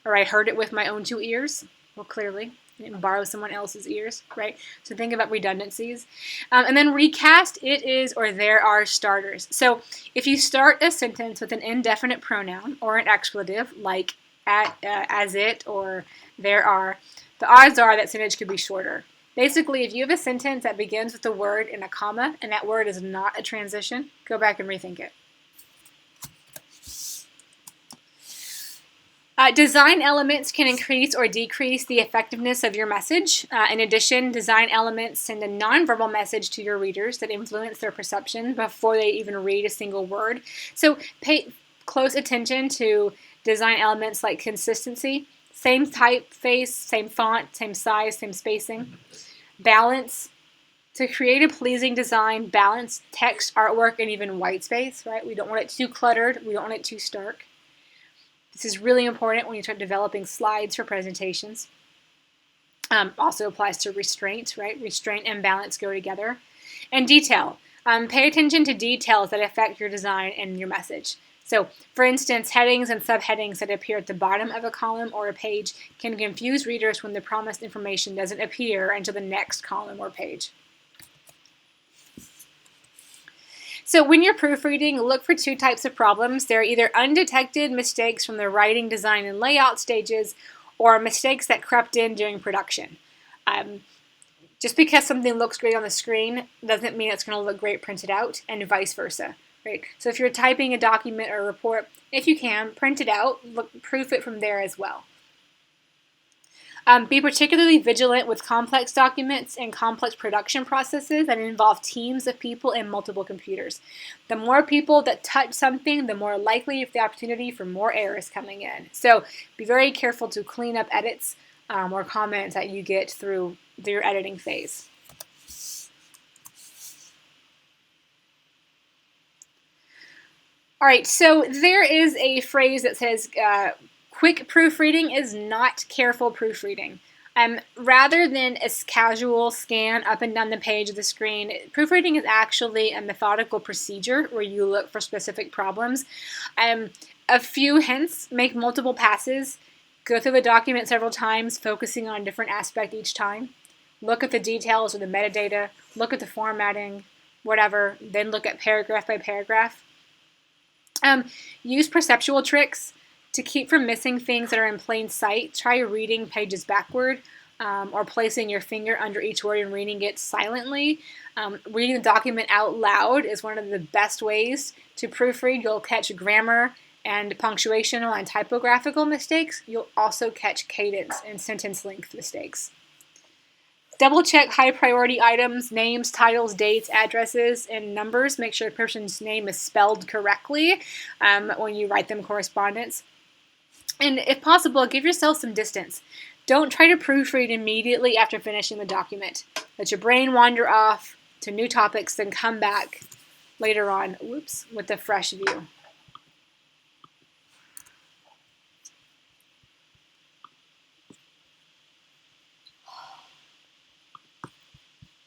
Or I heard it with my own two ears. Well, clearly. And borrow someone else's ears, right? So think about redundancies. And then recast, it is or there are starters. So if you start a sentence with an indefinite pronoun or an expletive like as it or there are, the odds are that sentence could be shorter. Basically, if you have a sentence that begins with a word and a comma and that word is not a transition, go back and rethink it. Design elements can increase or decrease the effectiveness of your message. In addition, design elements send a nonverbal message to your readers that influence their perception before they even read a single word. So pay close attention to design elements like consistency, same typeface, same font, same size, same spacing, balance, To create a pleasing design, balance text, artwork, and even white space, right? We don't want it too cluttered. We don't want it too stark. This is really important when you start developing slides for presentations. Also applies to restraint, right? Restraint and balance go together. And detail. Pay attention to details that affect your design and your message. So, for instance, headings and subheadings that appear at the bottom of a column or a page can confuse readers when the promised information doesn't appear until the next column or page. So when you're proofreading, look for two types of problems. They're either undetected mistakes from the writing, design, and layout stages, or mistakes that crept in during production. Just because something looks great on the screen doesn't mean it's going to look great printed out, and vice versa. Right? So if you're typing a document or a report, if you can, print it out, proof it from there as well. Be particularly vigilant with complex documents and complex production processes that involve teams of people and multiple computers. The more people that touch something, the more likely the opportunity for more errors coming in. So be very careful to clean up edits or comments that you get through your editing phase. All right, so there is a phrase that says quick proofreading is not careful proofreading. Rather than a casual scan up and down the page of the screen, proofreading is actually a methodical procedure where you look for specific problems. A few hints: make multiple passes, go through the document several times, focusing on a different aspect each time. Look at the details or the metadata, look at the formatting, whatever, then look at paragraph by paragraph. Use perceptual tricks to keep from missing things that are in plain sight. Try reading pages backward or placing your finger under each word and reading it silently. Reading the document out loud is one of the best ways to proofread. You'll catch grammar and punctuational and typographical mistakes. You'll also catch cadence and sentence length mistakes. Double check high priority items, names, titles, dates, addresses, and numbers. Make sure a person's name is spelled correctly when you write them correspondence. And if possible, give yourself some distance. Don't try to proofread immediately after finishing the document. Let your brain wander off to new topics, then come back later on, with a fresh view.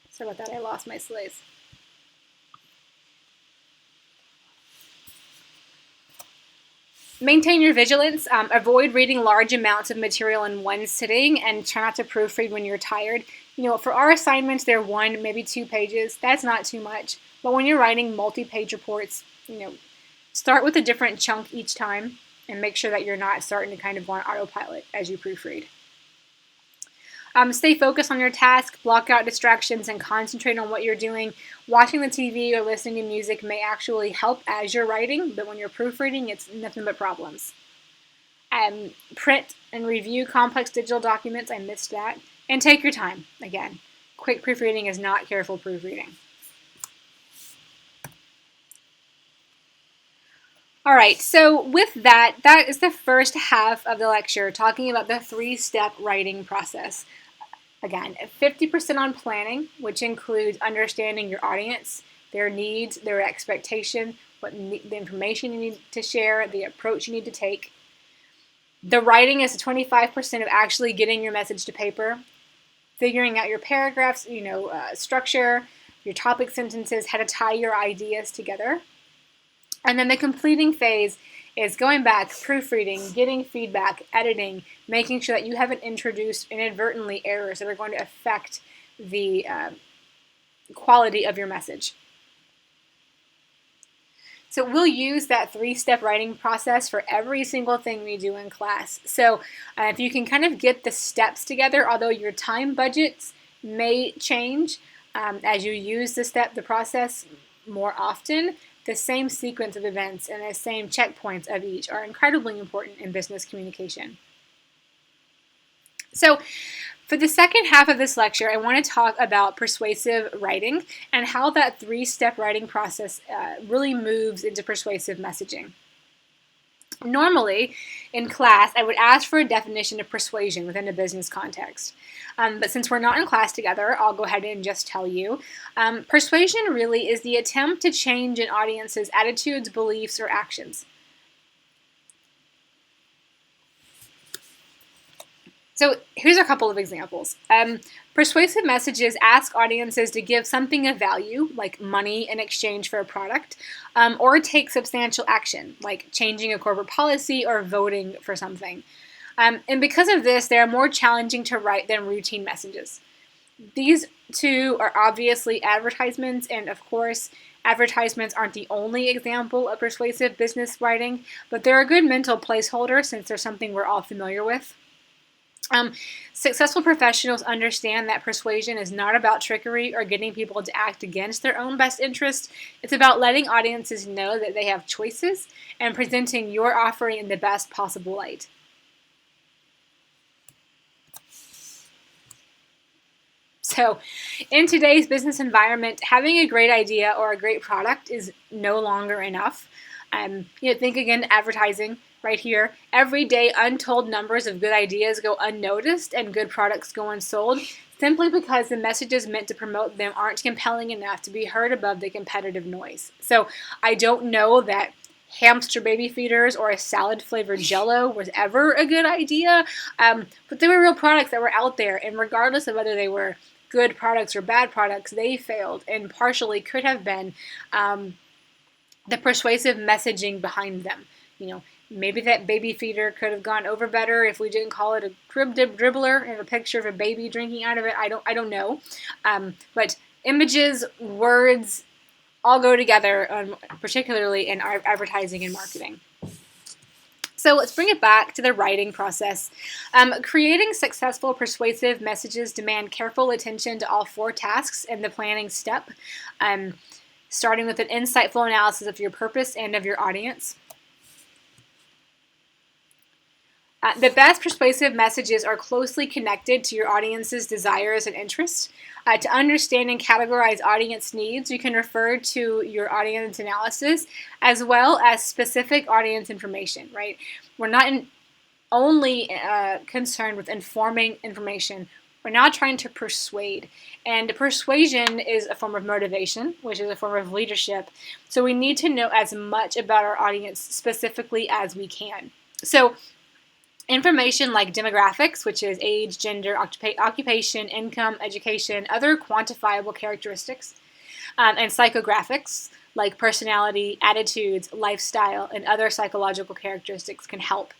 Sorry about that, I lost my slides. Maintain your vigilance. Avoid reading large amounts of material in one sitting, and try not to proofread when you're tired. For our assignments, they're 1, maybe 2 pages. That's not too much. But when you're writing multi-page reports, start with a different chunk each time, and make sure that you're not starting to kind of go on autopilot as you proofread. Stay focused on your task, block out distractions, and concentrate on what you're doing. Watching the TV or listening to music may actually help as you're writing, but when you're proofreading, it's nothing but problems. Print and review complex digital documents. I missed that. And take your time. Again, quick proofreading is not careful proofreading. All right, so with that is the first half of the lecture, talking about the 3-step writing process. Again, 50% on planning, which includes understanding your audience, their needs, their expectation, the information you need to share, the approach you need to take. The writing is 25% of actually getting your message to paper, figuring out your paragraphs, structure, your topic sentences, how to tie your ideas together. And then the completing phase is going back, proofreading, getting feedback, editing, making sure that you haven't introduced inadvertently errors that are going to affect the quality of your message. So we'll use that 3-step writing process for every single thing we do in class. So if you can kind of get the steps together, although your time budgets may change as you use the process more often, the same sequence of events and the same checkpoints of each are incredibly important in business communication. So for the second half of this lecture, I want to talk about persuasive writing and how that 3-step writing process really moves into persuasive messaging. Normally, in class, I would ask for a definition of persuasion within a business context. But since we're not in class together, I'll go ahead and just tell you. Persuasion really is the attempt to change an audience's attitudes, beliefs, or actions. So here's a couple of examples. Persuasive messages ask audiences to give something of value, like money in exchange for a product, or take substantial action, like changing a corporate policy or voting for something. And because of this, they are more challenging to write than routine messages. These two are obviously advertisements, and of course, advertisements aren't the only example of persuasive business writing, but they're a good mental placeholder since they're something we're all familiar with. Successful professionals understand that persuasion is not about trickery or getting people to act against their own best interest. It's about letting audiences know that they have choices and presenting your offering in the best possible light. So, in today's business environment, having a great idea or a great product is no longer enough. Think again, advertising. Right here, every day untold numbers of good ideas go unnoticed and good products go unsold simply because the messages meant to promote them aren't compelling enough to be heard above the competitive noise. So I don't know that hamster baby feeders or a salad-flavored Jell-O was ever a good idea, but they were real products that were out there, and regardless of whether they were good products or bad products, they failed and partially could have been the persuasive messaging behind them. Maybe that baby feeder could have gone over better if we didn't call it a dribbler and a picture of a baby drinking out of it. I don't know. But images, words, all go together, particularly in our advertising and marketing. So let's bring it back to the writing process. Creating successful persuasive messages demand careful attention to all 4 tasks in the planning step, starting with an insightful analysis of your purpose and of your audience. The best persuasive messages are closely connected to your audience's desires and interests. To understand and categorize audience needs, you can refer to your audience analysis as well as specific audience information, right? We're not only concerned with informing information. We're now trying to persuade. And persuasion is a form of motivation, which is a form of leadership. So we need to know as much about our audience specifically as we can. So information like demographics, which is age, gender, occupation, income, education, other quantifiable characteristics, and psychographics like personality, attitudes, lifestyle, and other psychological characteristics can help.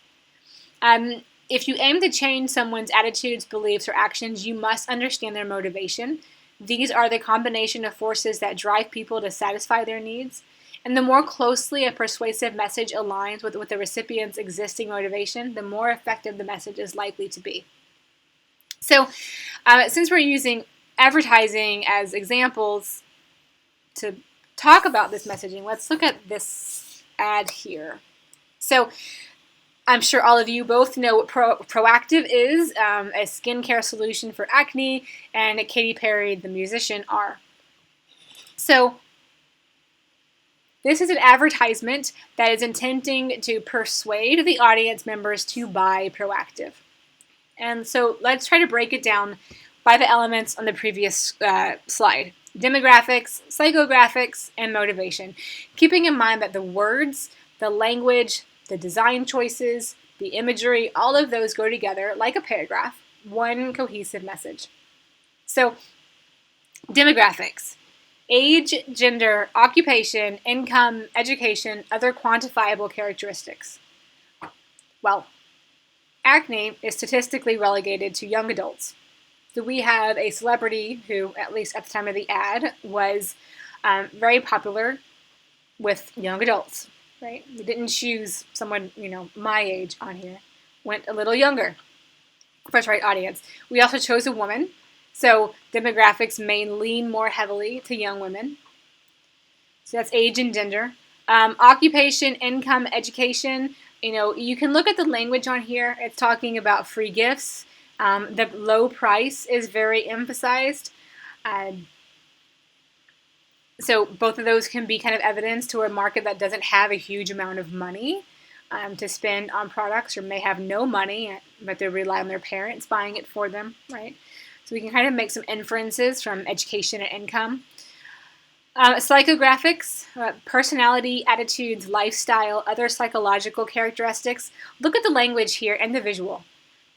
If you aim to change someone's attitudes, beliefs, or actions, you must understand their motivation. These are the combination of forces that drive people to satisfy their needs. And the more closely a persuasive message aligns with the recipient's existing motivation, the more effective the message is likely to be. So, since we're using advertising as examples to talk about this messaging, let's look at this ad here. So, I'm sure all of you both know what Proactive is, a skincare solution for acne, and Katy Perry, the musician, are. So, this is an advertisement that is intending to persuade the audience members to buy Proactive. And so let's try to break it down by the elements on the previous slide. Demographics, psychographics, and motivation. Keeping in mind that the words, the language, the design choices, the imagery, all of those go together like a paragraph, one cohesive message. So, demographics. Age, gender, occupation, income, education, other quantifiable characteristics. Well, acne is statistically relegated to young adults. So we have a celebrity who, at least at the time of the ad, was very popular with young adults, right? We didn't choose someone, my age on here. Went a little younger for its right audience. We also chose a woman. So demographics may lean more heavily to young women. So that's age and gender. Occupation, income, education. You can look at the language on here. It's talking about free gifts. The low price is very emphasized. So both of those can be kind of evidence to a market that doesn't have a huge amount of money. to spend on products, or may have no money, but they rely on their parents buying it for them, right? So we can kind of make some inferences from education and income. Psychographics, personality, attitudes, lifestyle, other psychological characteristics. Look at the language here and the visual.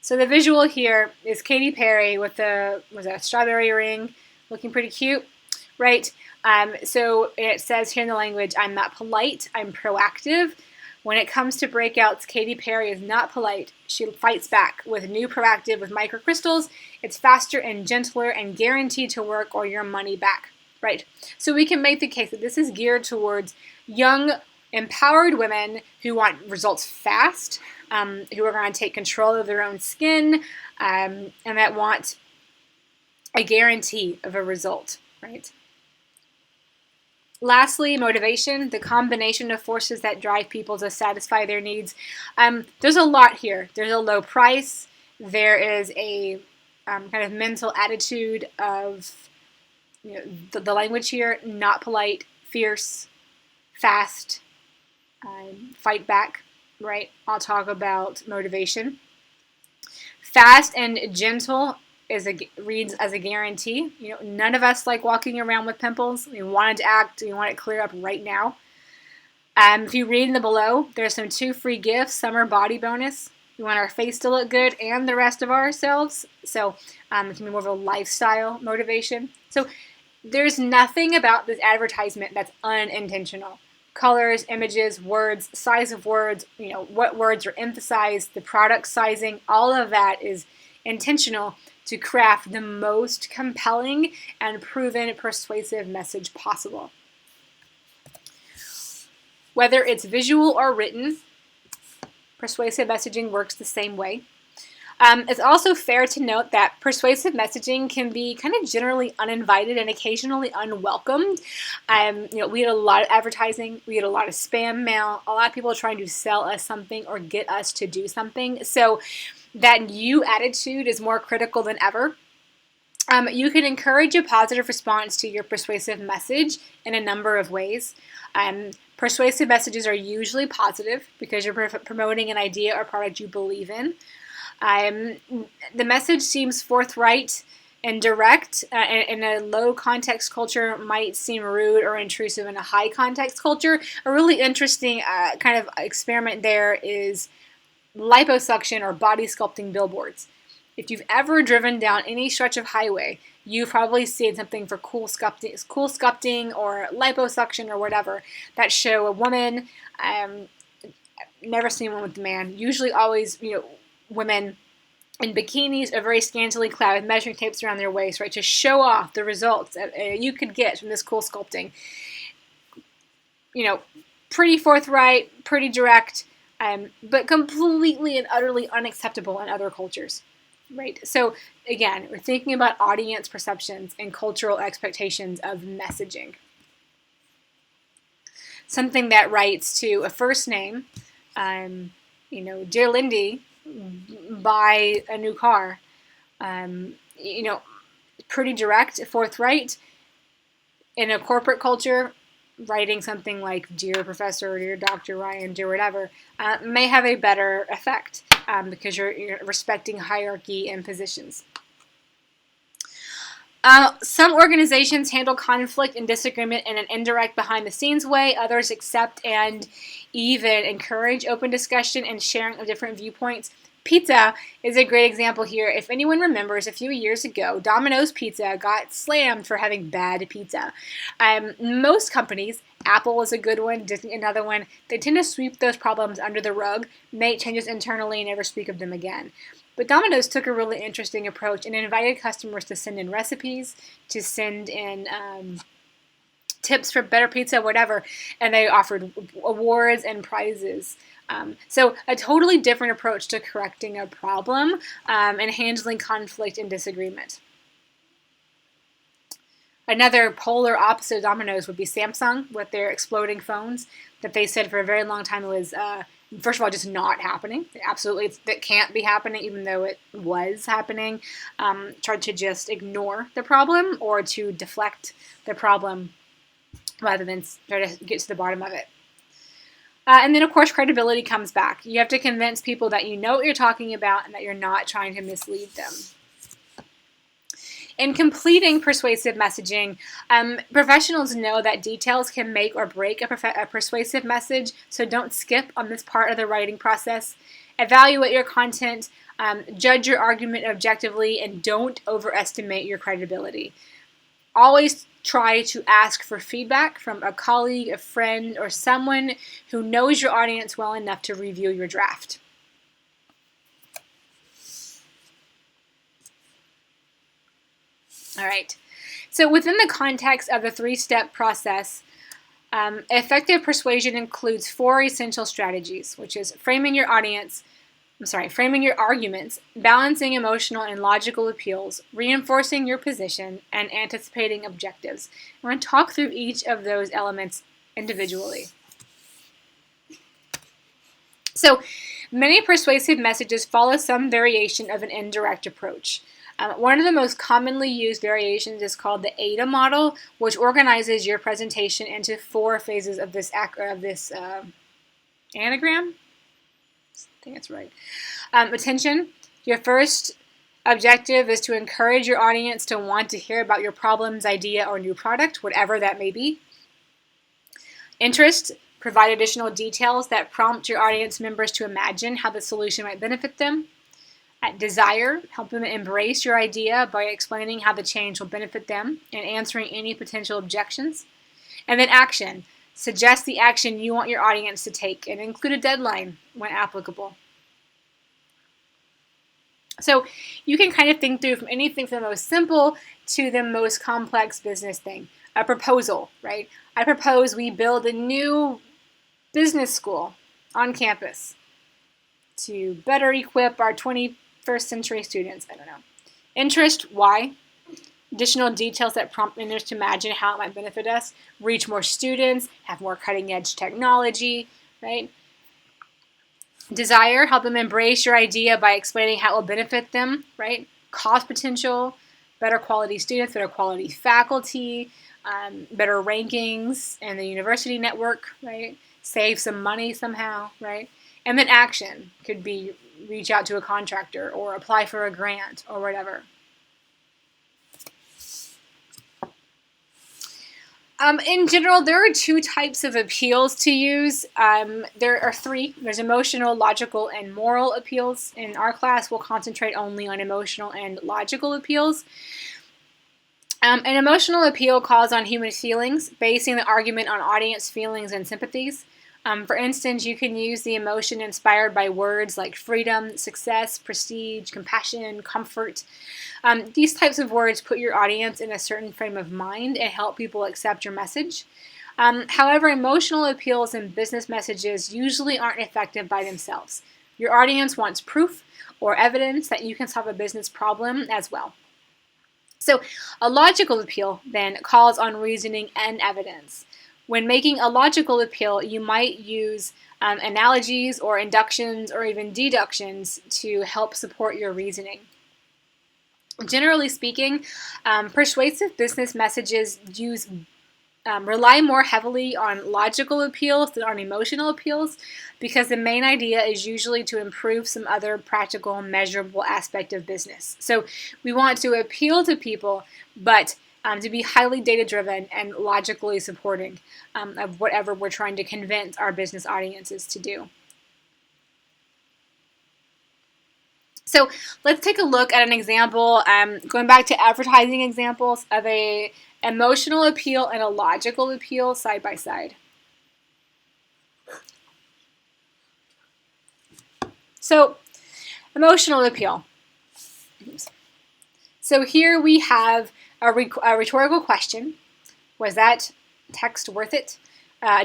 So the visual here is Katy Perry with a strawberry ring, looking pretty cute, right? So it says here in the language, I'm not polite, I'm proactive. When it comes to breakouts, Katy Perry is not polite. She fights back with new proactive with microcrystals. It's faster and gentler and guaranteed to work or your money back. Right. So we can make the case that this is geared towards young, empowered women who want results fast, who are going to take control of their own skin, and that want a guarantee of a result. Right. Lastly, motivation, the combination of forces that drive people to satisfy their needs. There's a lot here. There's a low price. There is a kind of mental attitude of the language here, not polite, fierce, fast, fight back, right? I'll talk about motivation. Fast and gentle reads as a guarantee. None of us like walking around with pimples. We want it to act, we want it clear up right now. If you read in the below, there's some 2 free gifts, summer body bonus. We want our face to look good and the rest of ourselves. So it can be more of a lifestyle motivation. So there's nothing about this advertisement that's unintentional. Colors, images, words, size of words, what words are emphasized, the product sizing, all of that is intentional to craft the most compelling and proven persuasive message possible. Whether it's visual or written, persuasive messaging works the same way. It's also fair to note that persuasive messaging can be kind of generally uninvited and occasionally unwelcomed. We get a lot of advertising, we get a lot of spam mail, a lot of people trying to sell us something or get us to do something. So that you attitude is more critical than ever. You can encourage a positive response to your persuasive message in a number of ways. Persuasive messages are usually positive because you're promoting an idea or product you believe in. The message seems forthright and direct. In a low context culture might seem rude or intrusive. In a high context culture, a really interesting kind of experiment there is liposuction or body sculpting billboards. If you've ever driven down any stretch of highway, you've probably seen something for cool sculpting or liposuction or whatever that show a woman. Never seen one with a man. Usually always, women in bikinis are very scantily clad with measuring tapes around their waist, right, to show off the results that you could get from this cool sculpting. Pretty forthright, pretty direct, but completely and utterly unacceptable in other cultures, right? So again, we're thinking about audience perceptions and cultural expectations of messaging. Something that writes to a first name, Dear Lindy, buy a new car. Pretty direct, forthright. In a corporate culture, writing something like Dear Professor, or Dear Dr. Ryan, Dear whatever, may have a better effect because you're respecting hierarchy and positions. Some organizations handle conflict and disagreement in an indirect, behind-the-scenes way. Others accept and even encourage open discussion and sharing of different viewpoints. Pizza is a great example here. If anyone remembers, a few years ago, Domino's Pizza got slammed for having bad pizza. Most companies, Apple is a good one, Disney another one, they tend to sweep those problems under the rug, make changes internally, and never speak of them again. But Domino's took a really interesting approach and invited customers to send in recipes, to send in tips for better pizza, whatever, and they offered awards and prizes. So a totally different approach to correcting a problem and handling conflict and disagreement. Another polar opposite of Domino's would be Samsung with their exploding phones that they said for a very long time was, first of all, just not happening. Absolutely, that can't be happening, even though it was happening. Tried to just ignore the problem or to deflect the problem rather than try to get to the bottom of it. And then, of course, credibility comes back. You have to convince people that you know what you're talking about and that you're not trying to mislead them. In completing persuasive messaging, professionals know that details can make or break a persuasive message, so don't skip on this part of the writing process. Evaluate your content, judge your argument objectively, and don't overestimate your credibility. Always try to ask for feedback from a colleague, a friend, or someone who knows your audience well enough to review your draft. All right, so within the context of the three-step process, effective persuasion includes 4 essential strategies, which is framing your arguments, balancing emotional and logical appeals, reinforcing your position, and anticipating objectives. I'm going to talk through each of those elements individually. So, many persuasive messages follow some variation of an indirect approach. One of the most commonly used variations is called the AIDA model, which organizes your presentation into 4 phases of this anagram. I think that's right. Attention. Your first objective is to encourage your audience to want to hear about your problems, idea, or new product, whatever that may be. Interest. Provide additional details that prompt your audience members to imagine how the solution might benefit them. Desire, help them embrace your idea by explaining how the change will benefit them and answering any potential objections. And then action, suggest the action you want your audience to take and include a deadline when applicable. So you can kind of think through from anything from the most simple to the most complex business thing. A proposal, right? I propose we build a new business school on campus to better equip our 21st century students. I don't know. Interest, why? Additional details that prompt learners to imagine how it might benefit us. Reach more students, have more cutting edge technology, right? Desire, help them embrace your idea by explaining how it will benefit them, right? Cost potential, better quality students, better quality faculty, better rankings in the university network, right? Save some money somehow, right? And then action could be reach out to a contractor or apply for a grant or whatever. In general, there are 2 types of appeals to use. There are 3. There's emotional, logical, and moral appeals. In our class, we'll concentrate only on emotional and logical appeals. An emotional appeal calls on human feelings, basing the argument on audience feelings and sympathies. For instance, you can use the emotion inspired by words like freedom, success, prestige, compassion, comfort. These types of words put your audience in a certain frame of mind and help people accept your message. However, emotional appeals in business messages usually aren't effective by themselves. Your audience wants proof or evidence that you can solve a business problem as well. So, a logical appeal then calls on reasoning and evidence. When making a logical appeal, you might use analogies or inductions or even deductions to help support your reasoning. Generally speaking, persuasive business messages rely more heavily on logical appeals than on emotional appeals because the main idea is usually to improve some other practical, measurable aspect of business. So we want to appeal to people, but to be highly data-driven and logically supporting of whatever we're trying to convince our business audiences to do. So let's take a look at an example, going back to advertising examples of a emotional appeal and a logical appeal side by side. So, emotional appeal. So here we have a rhetorical question. Was that text worth it?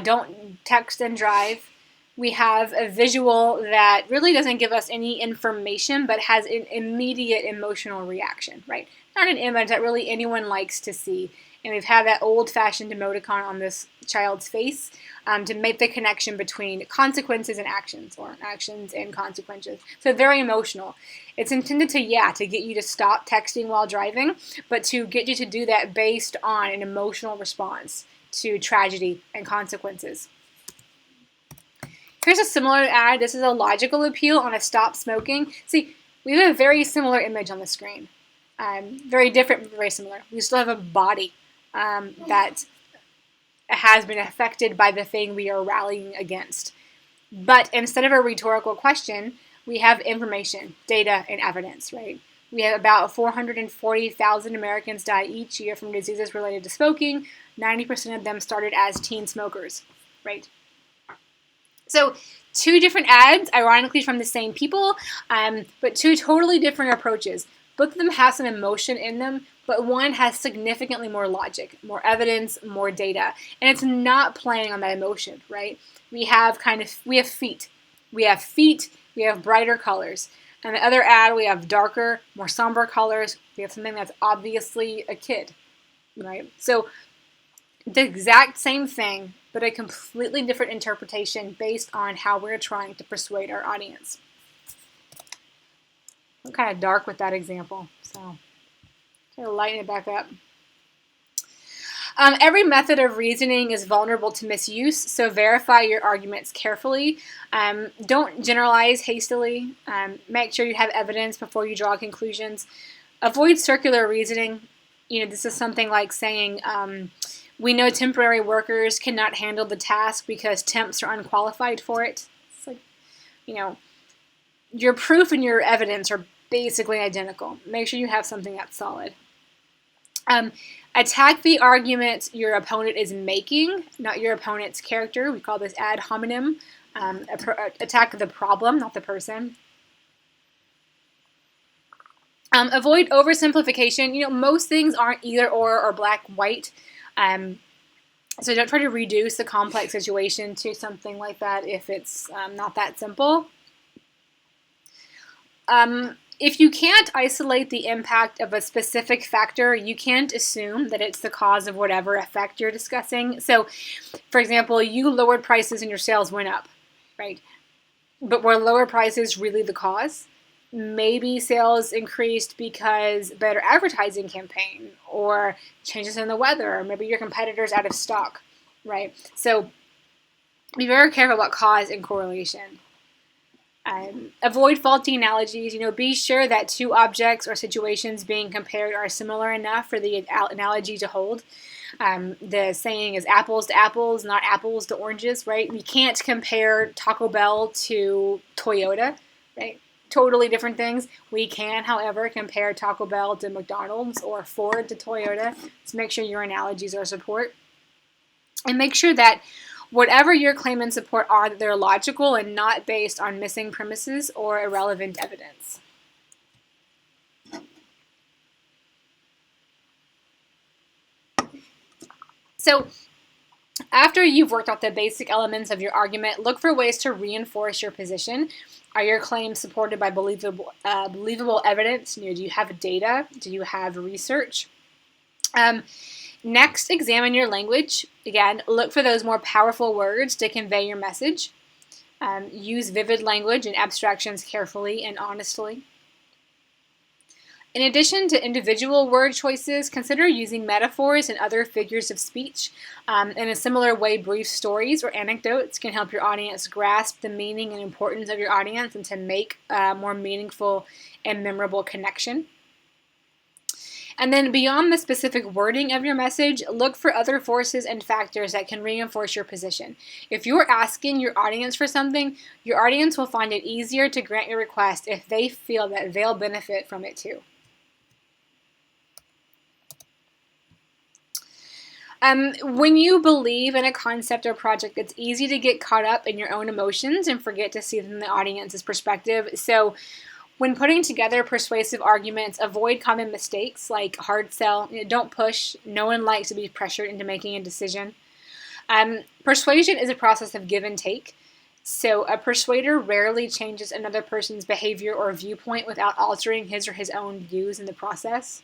Don't text and drive. We have a visual that really doesn't give us any information but has an immediate emotional reaction, right? Not an image that really anyone likes to see. And we've had that old-fashioned emoticon on this child's face to make the connection between consequences and actions, or actions and consequences. So very emotional. It's intended to get you to stop texting while driving, but to get you to do that based on an emotional response to tragedy and consequences. Here's a similar ad. This is a logical appeal on a stop smoking. See, we have a very similar image on the screen. Very different, but very similar. We still have a body that has been affected by the thing we are rallying against. But instead of a rhetorical question, we have information, data, and evidence, right? We have about 440,000 Americans die each year from diseases related to smoking. 90% of them started as teen smokers, right? So 2 different ads, ironically from the same people, but 2 totally different approaches. Both of them have some emotion in them, but one has significantly more logic, more evidence, more data, and it's not playing on that emotion, right? We have feet. We have brighter colors. And the other ad, we have darker, more somber colors. We have something that's obviously a kid, right? So the exact same thing, but a completely different interpretation based on how we're trying to persuade our audience. I'm kind of dark with that example, so I'm going to lighten it back up. Every method of reasoning is vulnerable to misuse, so verify your arguments carefully. Don't generalize hastily. Make sure you have evidence before you draw conclusions. Avoid circular reasoning. This is something like saying, we know temporary workers cannot handle the task because temps are unqualified for it. It's like, your proof and your evidence are basically identical. Make sure you have something that's solid. Attack the argument your opponent is making, not your opponent's character. We call this ad hominem. Attack the problem, not the person. Avoid oversimplification. Most things aren't either or black-white. So don't try to reduce a complex situation to something like that if it's not that simple. If you can't isolate the impact of a specific factor, you can't assume that it's the cause of whatever effect you're discussing. So, for example, you lowered prices and your sales went up, right? But were lower prices really the cause? Maybe sales increased because better advertising campaign or changes in the weather, or maybe your competitor's out of stock, right? So be very careful about cause and correlation. Avoid faulty analogies. Be sure that 2 objects or situations being compared are similar enough for the analogy to hold. The saying is apples to apples, not apples to oranges, right? We can't compare Taco Bell to Toyota, right? Totally different things. We can, however, compare Taco Bell to McDonald's or Ford to Toyota. So make sure your analogies are support. And make sure that whatever your claim and support are, that they're logical and not based on missing premises or irrelevant evidence. So after you've worked out the basic elements of your argument, look for ways to reinforce your position. Are your claims supported by believable evidence? Do you have data? Do you have research? Next, examine your language. Again, look for those more powerful words to convey your message. Use vivid language and abstractions carefully and honestly. In addition to individual word choices, consider using metaphors and other figures of speech. In a similar way, brief stories or anecdotes can help your audience grasp the meaning and importance of your audience and to make a more meaningful and memorable connection. And then beyond the specific wording of your message, look for other forces and factors that can reinforce your position. If you're asking your audience for something, your audience will find it easier to grant your request if they feel that they'll benefit from it too. When you believe in a concept or project, it's easy to get caught up in your own emotions and forget to see them from the audience's perspective. So when putting together persuasive arguments, avoid common mistakes like hard sell. Don't push. No one likes to be pressured into making a decision. Persuasion is a process of give and take. So a persuader rarely changes another person's behavior or viewpoint without altering his or his own views in the process.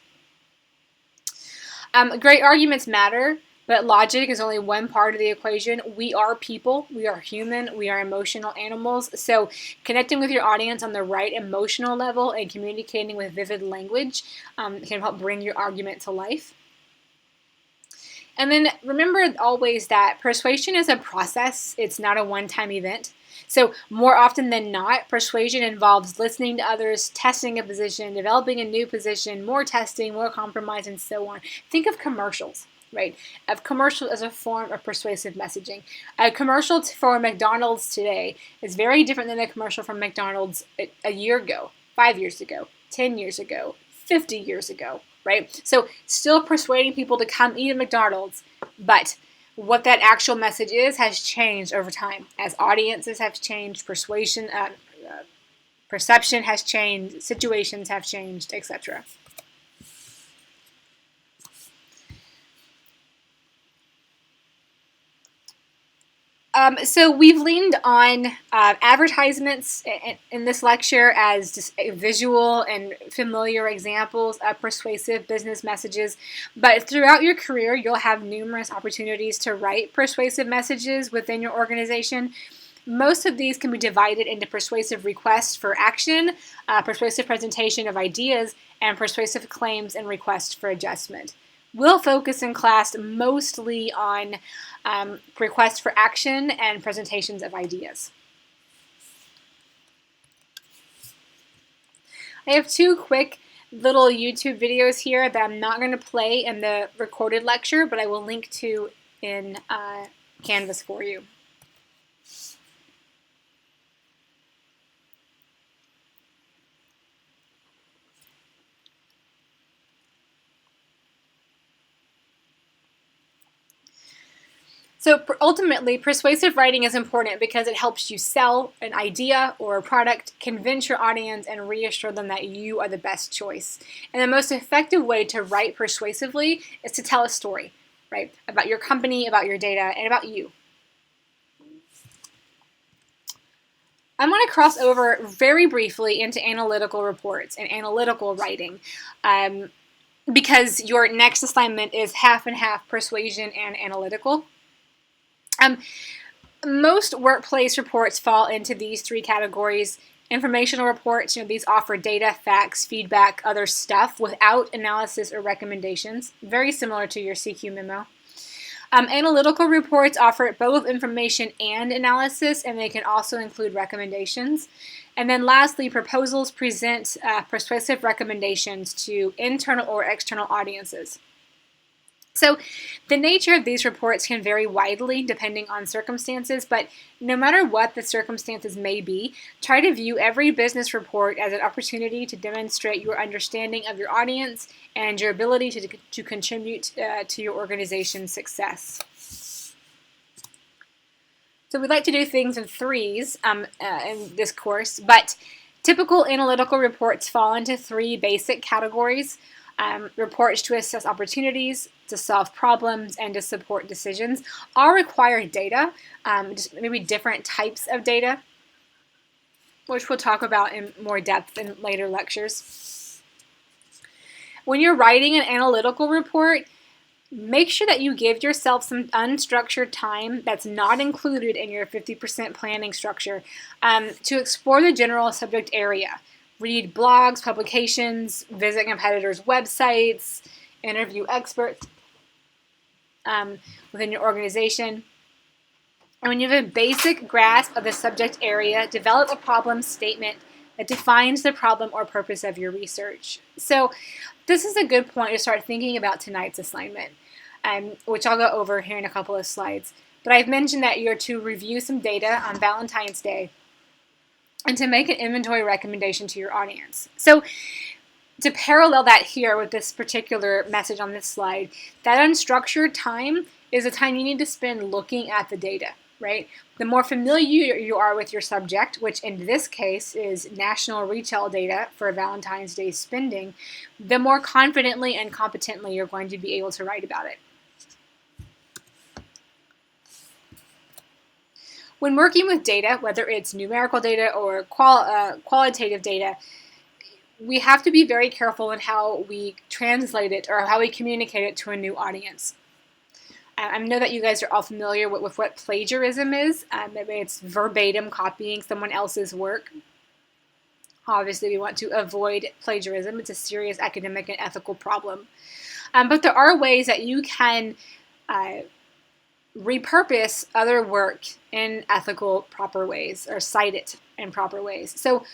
Great arguments matter, but logic is only one part of the equation. We are people, we are human, we are emotional animals. So connecting with your audience on the right emotional level and communicating with vivid language can help bring your argument to life. And then remember always that persuasion is a process. It's not a one-time event. So more often than not, persuasion involves listening to others, testing a position, developing a new position, more testing, more compromise, and so on. Think of commercials, right? Of commercial as a form of persuasive messaging. A commercial for McDonald's today is very different than a commercial from McDonald's a year ago, 5 years ago, 10 years ago, 50 years ago, right? So still persuading people to come eat at McDonald's, but what that actual message is has changed over time. As audiences have changed, perception has changed, situations have changed, etc. So we've leaned on advertisements in this lecture as just visual and familiar examples of persuasive business messages. But throughout your career, you'll have numerous opportunities to write persuasive messages within your organization. Most of these can be divided into persuasive requests for action, persuasive presentation of ideas, and persuasive claims and requests for adjustment. We'll focus in class mostly on requests for action and presentations of ideas. I have two quick little YouTube videos here that I'm not going to play in the recorded lecture, but I will link to in Canvas for you. So ultimately, persuasive writing is important because it helps you sell an idea or a product, convince your audience, and reassure them that you are the best choice. And the most effective way to write persuasively is to tell a story, right? About your company, about your data, and about you. I'm going to cross over very briefly into analytical reports and analytical writing. Because your next assignment is half and half persuasion and analytical. Most workplace reports fall into these three categories. Informational reports, these offer data, facts, feedback, other stuff without analysis or recommendations, very similar to your CQ memo. Analytical reports offer both information and analysis, and they can also include recommendations. And then lastly, proposals present persuasive recommendations to internal or external audiences. So the nature of these reports can vary widely depending on circumstances, but no matter what the circumstances may be, try to view every business report as an opportunity to demonstrate your understanding of your audience and your ability to contribute to your organization's success. So we like to do things in threes in this course, but typical analytical reports fall into three basic categories. Reports to assess opportunities, to solve problems, and to support decisions all require data, just maybe different types of data, which we'll talk about in more depth in later lectures. When you're writing an analytical report, make sure that you give yourself some unstructured time that's not included in your 50% planning structure to explore the general subject area. Read blogs, publications, visit competitors' websites, interview experts within your organization. And when you have a basic grasp of the subject area, develop a problem statement that defines the problem or purpose of your research. So this is a good point to start thinking about tonight's assignment, which I'll go over here in a couple of slides. But I've mentioned that you're to review some data on Valentine's Day and to make an inventory recommendation to your audience. So to parallel that here with this particular message on this slide, that unstructured time is the time you need to spend looking at the data, right? The more familiar you are with your subject, which in this case is national retail data for Valentine's Day spending, the more confidently and competently you're going to be able to write about it. When working with data, whether it's numerical data or qualitative data, we have to be very careful in how we translate it or how we communicate it to a new audience. I know that you guys are all familiar with what plagiarism is. Maybe it's verbatim copying someone else's work. Obviously, we want to avoid plagiarism. It's a serious academic and ethical problem. But there are ways that you can repurpose other work in ethical, proper ways, or cite it in proper ways. So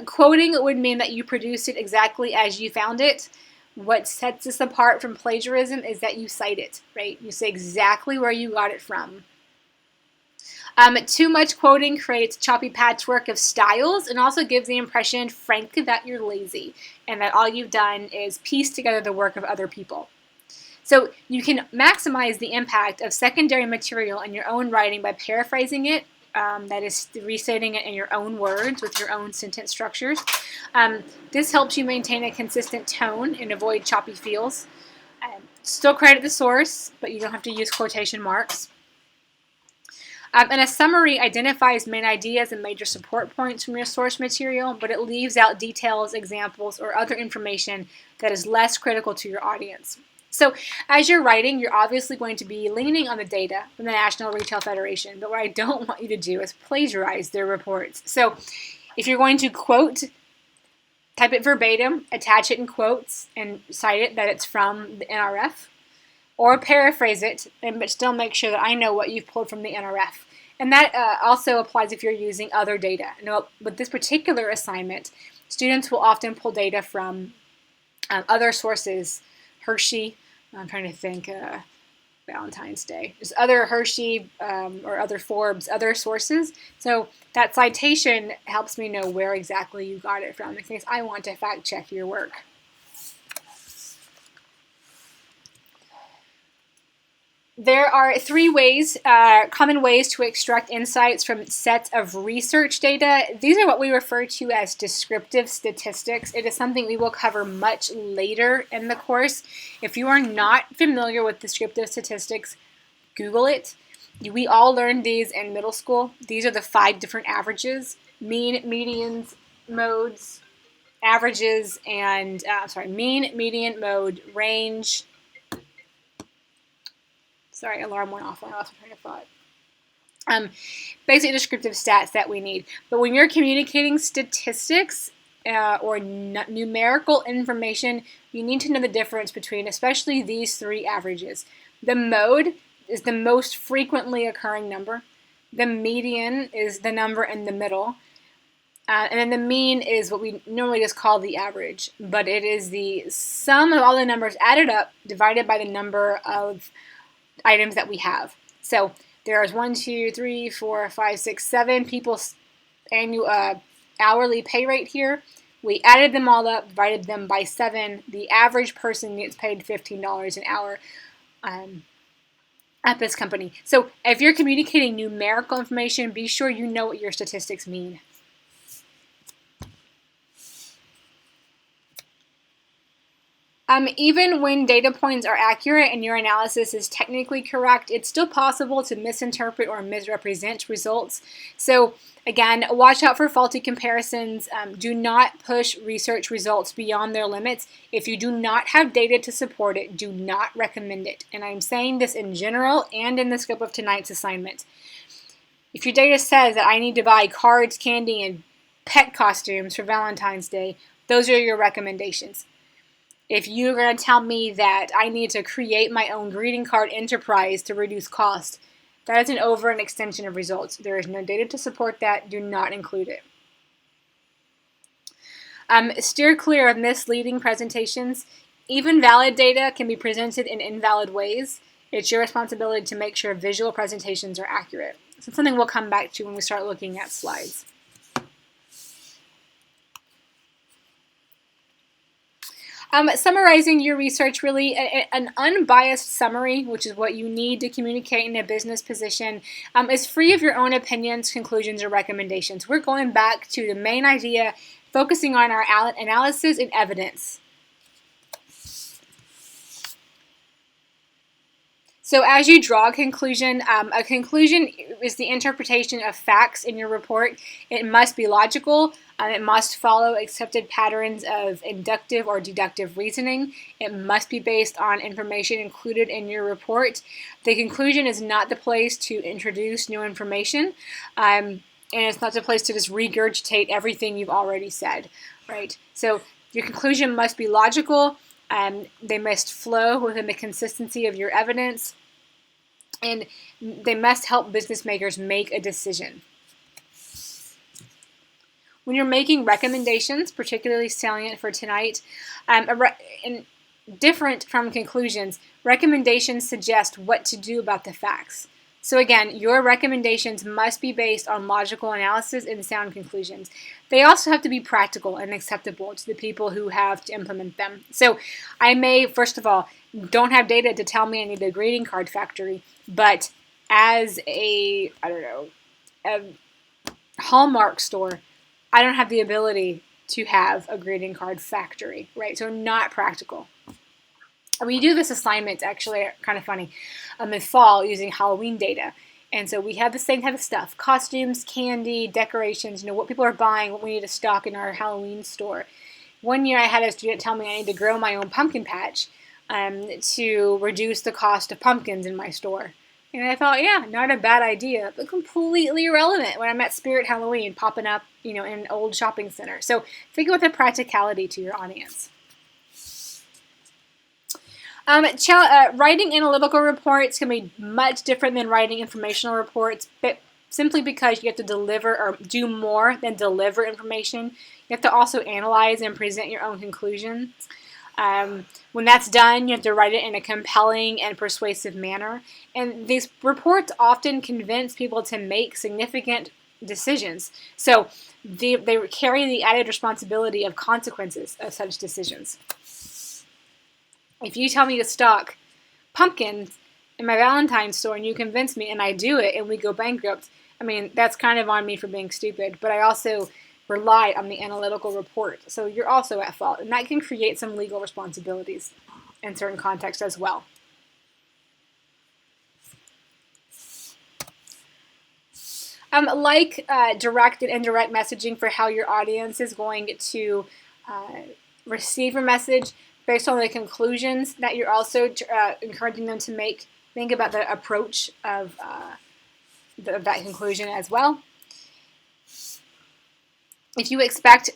quoting would mean that you produce it exactly as you found it. What sets this apart from plagiarism is that you cite it, right? You say exactly where you got it from. Too much quoting creates choppy patchwork of styles and also gives the impression, frankly, that you're lazy and that all you've done is piece together the work of other people. So you can maximize the impact of secondary material in your own writing by paraphrasing it, that is restating it in your own words with your own sentence structures. This helps you maintain a consistent tone and avoid choppy feels. Still credit the source, but you don't have to use quotation marks. And a summary identifies main ideas and major support points from your source material, but it leaves out details, examples, or other information that is less critical to your audience. So as you're writing, you're obviously going to be leaning on the data from the National Retail Federation, but what I don't want you to do is plagiarize their reports. So if you're going to quote, type it verbatim, attach it in quotes, and cite it that it's from the NRF, or paraphrase it, but still make sure that I know what you've pulled from the NRF. And that also applies if you're using other data. Now, with this particular assignment, students will often pull data from other sources, Hershey, I'm trying to think, Valentine's Day, just other Hershey or other Forbes, other sources. So that citation helps me know where exactly you got it from in case I want to fact check your work. There are three ways, common ways to extract insights from sets of research data. These are what we refer to as descriptive statistics. It is something we will cover much later in the course. If you are not familiar with descriptive statistics, Google it. We all learned these in middle school. These are the 5 different averages: mean, medians, modes, averages, and mean, median, mode, range. Sorry, alarm went off. I lost my train of thought. Basic descriptive stats that we need. But when you're communicating statistics or numerical information, you need to know the difference between especially these 3 averages. The mode is the most frequently occurring number. The median is the number in the middle. And then the mean is what we normally just call the average. But it is the sum of all the numbers added up divided by the number of items that we have. So there is 1, 2, 3, 4, 5, 6, 7 people's annual hourly pay rate here. We added them all up, divided them by 7. The average person gets paid $15 an hour at this company. So if you're communicating numerical information, be sure you know what your statistics mean. Even when data points are accurate and your analysis is technically correct, it's still possible to misinterpret or misrepresent results. So again, watch out for faulty comparisons. Do not push research results beyond their limits. If you do not have data to support it, do not recommend it. And I'm saying this in general and in the scope of tonight's assignment. If your data says that I need to buy cards, candy, and pet costumes for Valentine's Day, those are your recommendations. If you're going to tell me that I need to create my own greeting card enterprise to reduce cost, that is an over and extension of results. There is no data to support that. Do not include it. Steer clear of misleading presentations. Even valid data can be presented in invalid ways. It's your responsibility to make sure visual presentations are accurate. So it's something we'll come back to when we start looking at slides. Summarizing your research, really, an unbiased summary, which is what you need to communicate in a business position, is free of your own opinions, conclusions, or recommendations. We're going back to the main idea, focusing on our analysis and evidence. So as you draw a conclusion is the interpretation of facts in your report. It must be logical. It must follow accepted patterns of inductive or deductive reasoning. It must be based on information included in your report. The conclusion is not the place to introduce new information, and it's not the place to just regurgitate everything you've already said, right? So your conclusion must be logical. They must flow within the consistency of your evidence. and they must help business makers make a decision. When you're making recommendations, particularly salient for tonight, and different from conclusions, recommendations suggest what to do about the facts. So again, your recommendations must be based on logical analysis and sound conclusions. They also have to be practical and acceptable to the people who have to implement them. So I may, first of all, don't have data to tell me I need a greeting card factory, but as a Hallmark store, I don't have the ability to have a greeting card factory, right? So not practical. We do this assignment, actually, kind of funny, in fall using Halloween data. And so we have the same type of stuff: costumes, candy, decorations, what people are buying, what we need to stock in our Halloween store. One year I had a student tell me I need to grow my own pumpkin patch to reduce the cost of pumpkins in my store. And I thought, yeah, not a bad idea, but completely irrelevant when I'm at Spirit Halloween popping up, in an old shopping center. So think about the practicality to your audience. Writing analytical reports can be much different than writing informational reports, but simply because you have to deliver or do more than deliver information. You have to also analyze and present your own conclusions. When that's done, you have to write it in a compelling and persuasive manner. And these reports often convince people to make significant decisions. So they carry the added responsibility of consequences of such decisions. If you tell me to stock pumpkins in my Valentine's store and you convince me and I do it and we go bankrupt, that's kind of on me for being stupid. But I also relied on the analytical report. So you're also at fault. And that can create some legal responsibilities in certain contexts as well. Direct and indirect messaging for how your audience is going to receive your message based on the conclusions that you're also encouraging them to make. Think about the approach of that conclusion as well. If you expect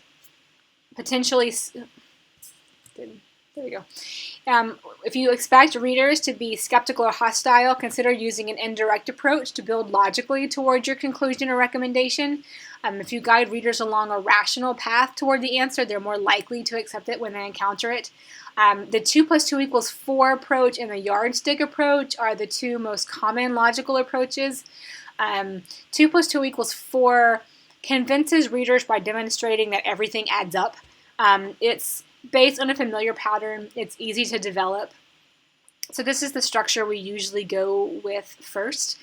if you expect readers to be skeptical or hostile, consider using an indirect approach to build logically towards your conclusion or recommendation. If you guide readers along a rational path toward the answer, they're more likely to accept it when they encounter it. The 2 + 2 = 4 approach and the yardstick approach are the two most common logical approaches. 2 + 2 = 4 convinces readers by demonstrating that everything adds up. It's based on a familiar pattern. It's easy to develop. So this is the structure we usually go with first.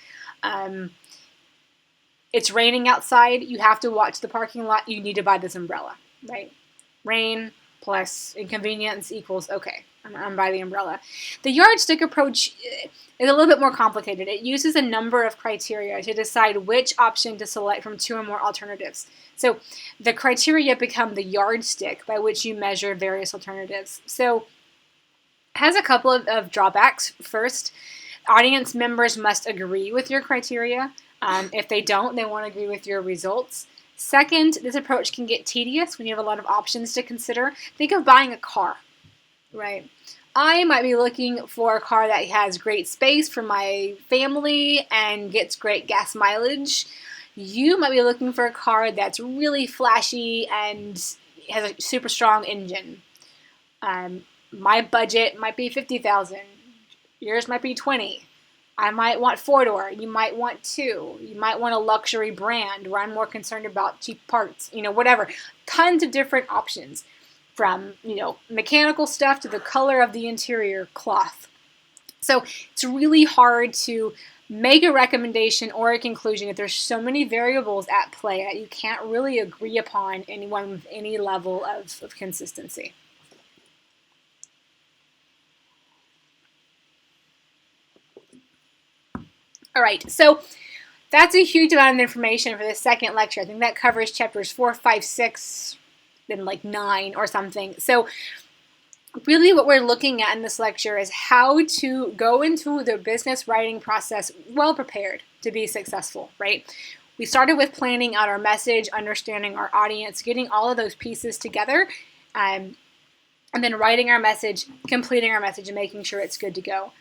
It's raining outside. You have to watch the parking lot. You need to buy this umbrella, right? Rain plus inconvenience equals, okay, I'm by the umbrella. The yardstick approach is a little bit more complicated. It uses a number of criteria to decide which option to select from 2 or more alternatives. So the criteria become the yardstick by which you measure various alternatives. So it has a couple of drawbacks. First, audience members must agree with your criteria. If they don't, they won't agree with your results. Second, this approach can get tedious when you have a lot of options to consider. Think of buying a car, right? I might be looking for a car that has great space for my family and gets great gas mileage. You might be looking for a car that's really flashy and has a super strong engine. My budget might be $50,000. Yours might be $20,000. I might want 4-door. You might want 2. You might want a luxury brand where I'm more concerned about cheap parts, whatever. Tons of different options from, mechanical stuff to the color of the interior cloth. So it's really hard to make a recommendation or a conclusion if there's so many variables at play that you can't really agree upon anyone with any level of consistency. All right, so that's a huge amount of information for the second lecture. I think that covers chapters 4, 5, 6, then 9 or something. So really what we're looking at in this lecture is how to go into the business writing process well prepared to be successful, right? We started with planning out our message, understanding our audience, getting all of those pieces together, and then writing our message, completing our message, and making sure it's good to go.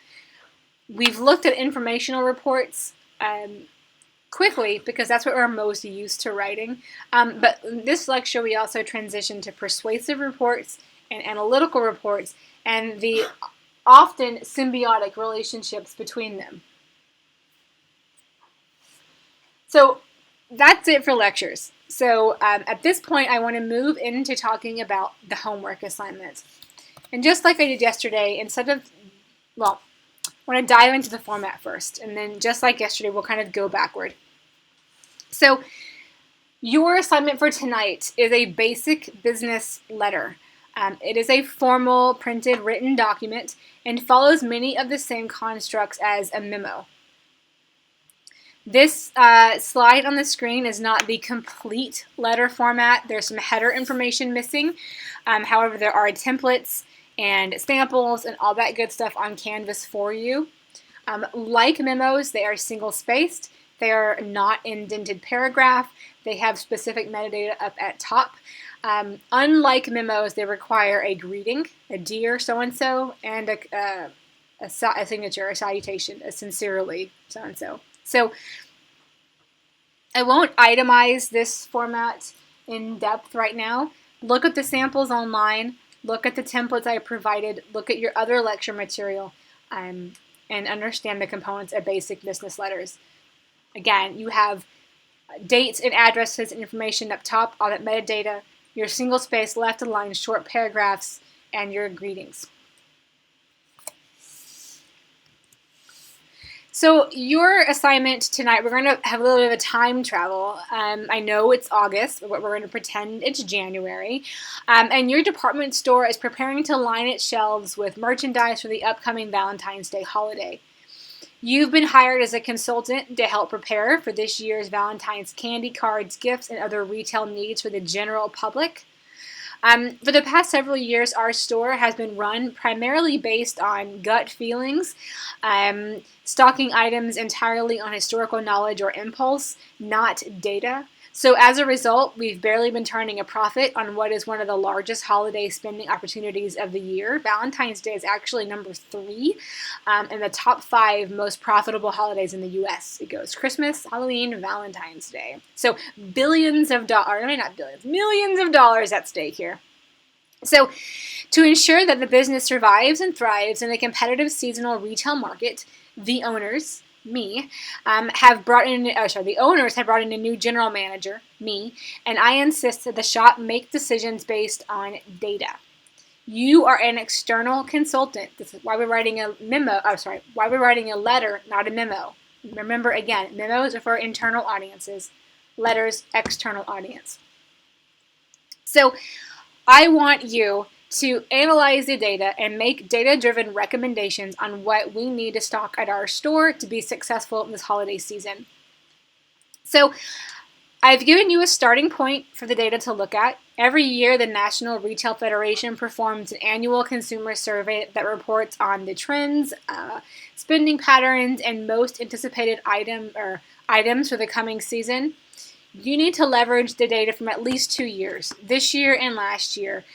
We've looked at informational reports quickly because that's what we're most used to writing. But in this lecture, we also transition to persuasive reports and analytical reports and the often symbiotic relationships between them. So that's it for lectures. So at this point, I want to move into talking about the homework assignments. And just like I did yesterday, I want to dive into the format first. And then just like yesterday, we'll kind of go backward. So your assignment for tonight is a basic business letter. It is a formal, printed, written document and follows many of the same constructs as a memo. This slide on the screen is not the complete letter format. There's some header information missing. However, there are templates and samples and all that good stuff on Canvas for you. Like memos, they are single-spaced. They are not indented paragraph. They have specific metadata up at top. Unlike memos, they require a greeting, a dear so-and-so, and a signature, a salutation, a sincerely so-and-so. So I won't itemize this format in depth right now. Look at the samples online. Look at the templates I provided. Look at your other lecture material and understand the components of basic business letters. Again, you have dates and addresses and information up top, all that metadata, your single space left aligned short paragraphs, and your greetings. So your assignment tonight, we're going to have a little bit of a time travel. I know it's August, but we're going to pretend it's January. And your department store is preparing to line its shelves with merchandise for the upcoming Valentine's Day holiday. You've been hired as a consultant to help prepare for this year's Valentine's candy cards, gifts, and other retail needs for the general public. For the past several years, our store has been run primarily based on gut feelings, stocking items entirely on historical knowledge or impulse, not data. So as a result, we've barely been turning a profit on what is one of the largest holiday spending opportunities of the year. Valentine's Day is actually number 3 in the top 5 most profitable holidays in the U.S. It goes Christmas, Halloween, Valentine's Day. So millions of dollars at stake here. So to ensure that the business survives and thrives in a competitive seasonal retail market, the owners, the owners have brought in a new general manager, me, and I insist that the shop make decisions based on data. You are an external consultant. This is why we're writing a why we're writing a letter, not a memo. Remember, again, memos are for internal audiences, letters, external audience. So I want you to analyze the data and make data-driven recommendations on what we need to stock at our store to be successful in this holiday season. So I've given you a starting point for the data to look at. Every year, the National Retail Federation performs an annual consumer survey that reports on the trends, spending patterns, and most anticipated items for the coming season. You need to leverage the data from at least 2 years, this year and last year,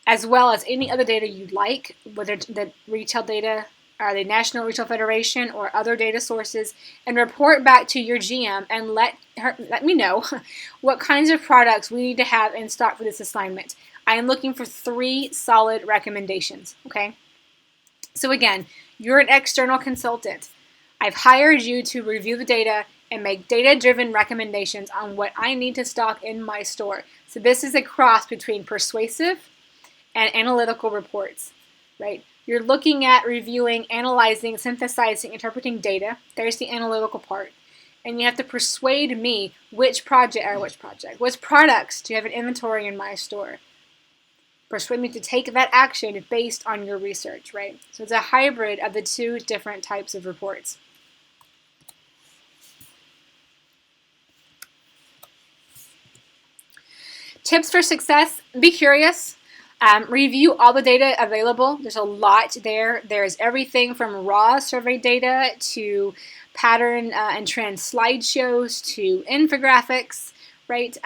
as well as any other data you'd like, whether the retail data or the National Retail Federation or other data sources, and report back to your GM and let me know what kinds of products we need to have in stock for this assignment. I am looking for 3 solid recommendations, okay? So again, you're an external consultant. I've hired you to review the data and make data-driven recommendations on what I need to stock in my store. So this is a cross between persuasive and analytical reports, right? You're looking at reviewing, analyzing, synthesizing, interpreting data. There's the analytical part. And you have to persuade me which products do you have an inventory in my store. Persuade me to take that action based on your research, right? So it's a hybrid of the 2 different types of reports. Tips for success: be curious. Review all the data available. There's a lot there. There's everything from raw survey data to pattern and trend slideshows to infographics, right?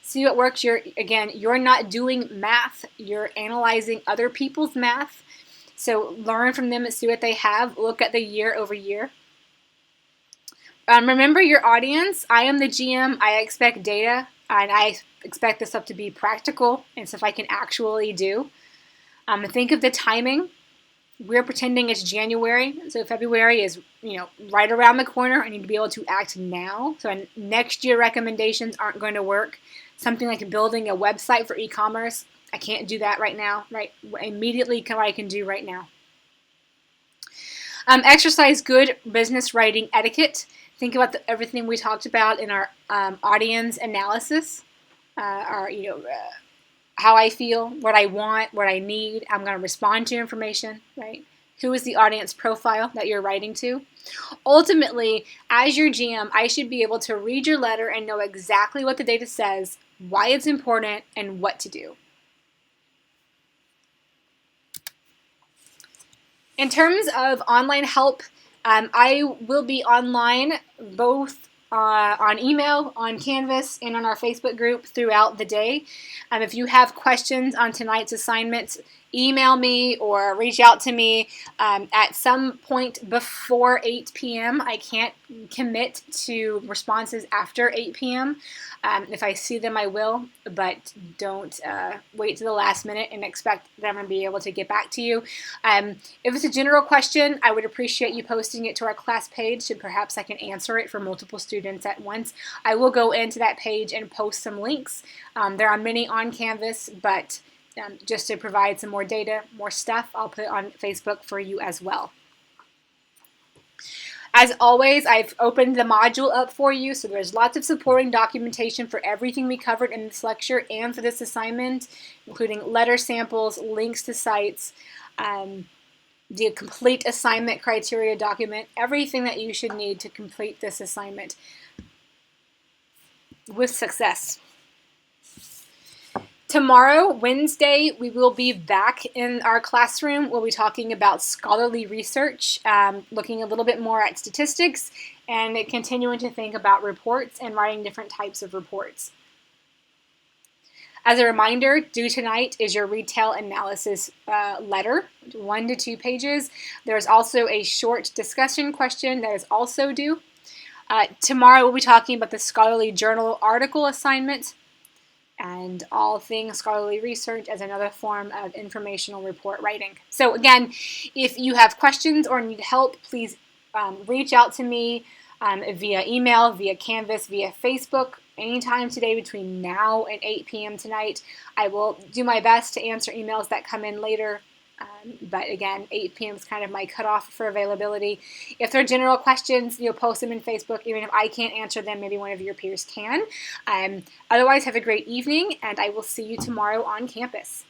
See what works. You're not doing math. You're analyzing other people's math. So learn from them and see what they have. Look at the year over year. Remember your audience. I am the GM. I expect data, and I expect this stuff to be practical and stuff I can actually do. Think of the timing. We're pretending it's January, so February is, right around the corner. I need to be able to act now. So next year recommendations aren't going to work. Something like building a website for e-commerce, I can't do that right now. Right, immediately what I can do right now. Exercise good business writing etiquette. Think about everything we talked about in our audience analysis. How I feel, what I want, what I need. I'm going to respond to information, right? Who is the audience profile that you're writing to? Ultimately, as your GM, I should be able to read your letter and know exactly what the data says, why it's important, and what to do. In terms of online help, I will be online both on email, on Canvas, and on our Facebook group throughout the day. If you have questions on tonight's assignments, email me or reach out to me at some point before 8 p.m. I can't commit to responses after 8 p.m. If I see them, I will, but don't wait to the last minute and expect that I'm going to be able to get back to you. If it's a general question, I would appreciate you posting it to our class page so perhaps I can answer it for multiple students at once. I will go into that page and post some links. There are many on Canvas, but just to provide some more data, more stuff, I'll put it on Facebook for you as well. As always, I've opened the module up for you, so there's lots of supporting documentation for everything we covered in this lecture and for this assignment, including letter samples, links to sites, the complete assignment criteria document, everything that you should need to complete this assignment with success. Tomorrow, Wednesday, we will be back in our classroom. We'll be talking about scholarly research, looking a little bit more at statistics, and continuing to think about reports and writing different types of reports. As a reminder, due tonight is your retail analysis letter, 1 to 2 pages. There's also a short discussion question that is also due. Tomorrow, we'll be talking about the scholarly journal article assignment, and all things scholarly research as another form of informational report writing. So again, if you have questions or need help, please reach out to me via email, via Canvas, via Facebook, anytime today between now and 8 p.m. tonight. I will do my best to answer emails that come in later. But again, 8 p.m. is kind of my cutoff for availability. If there are general questions, post them in Facebook. Even if I can't answer them, maybe one of your peers can. Otherwise, have a great evening, and I will see you tomorrow on campus.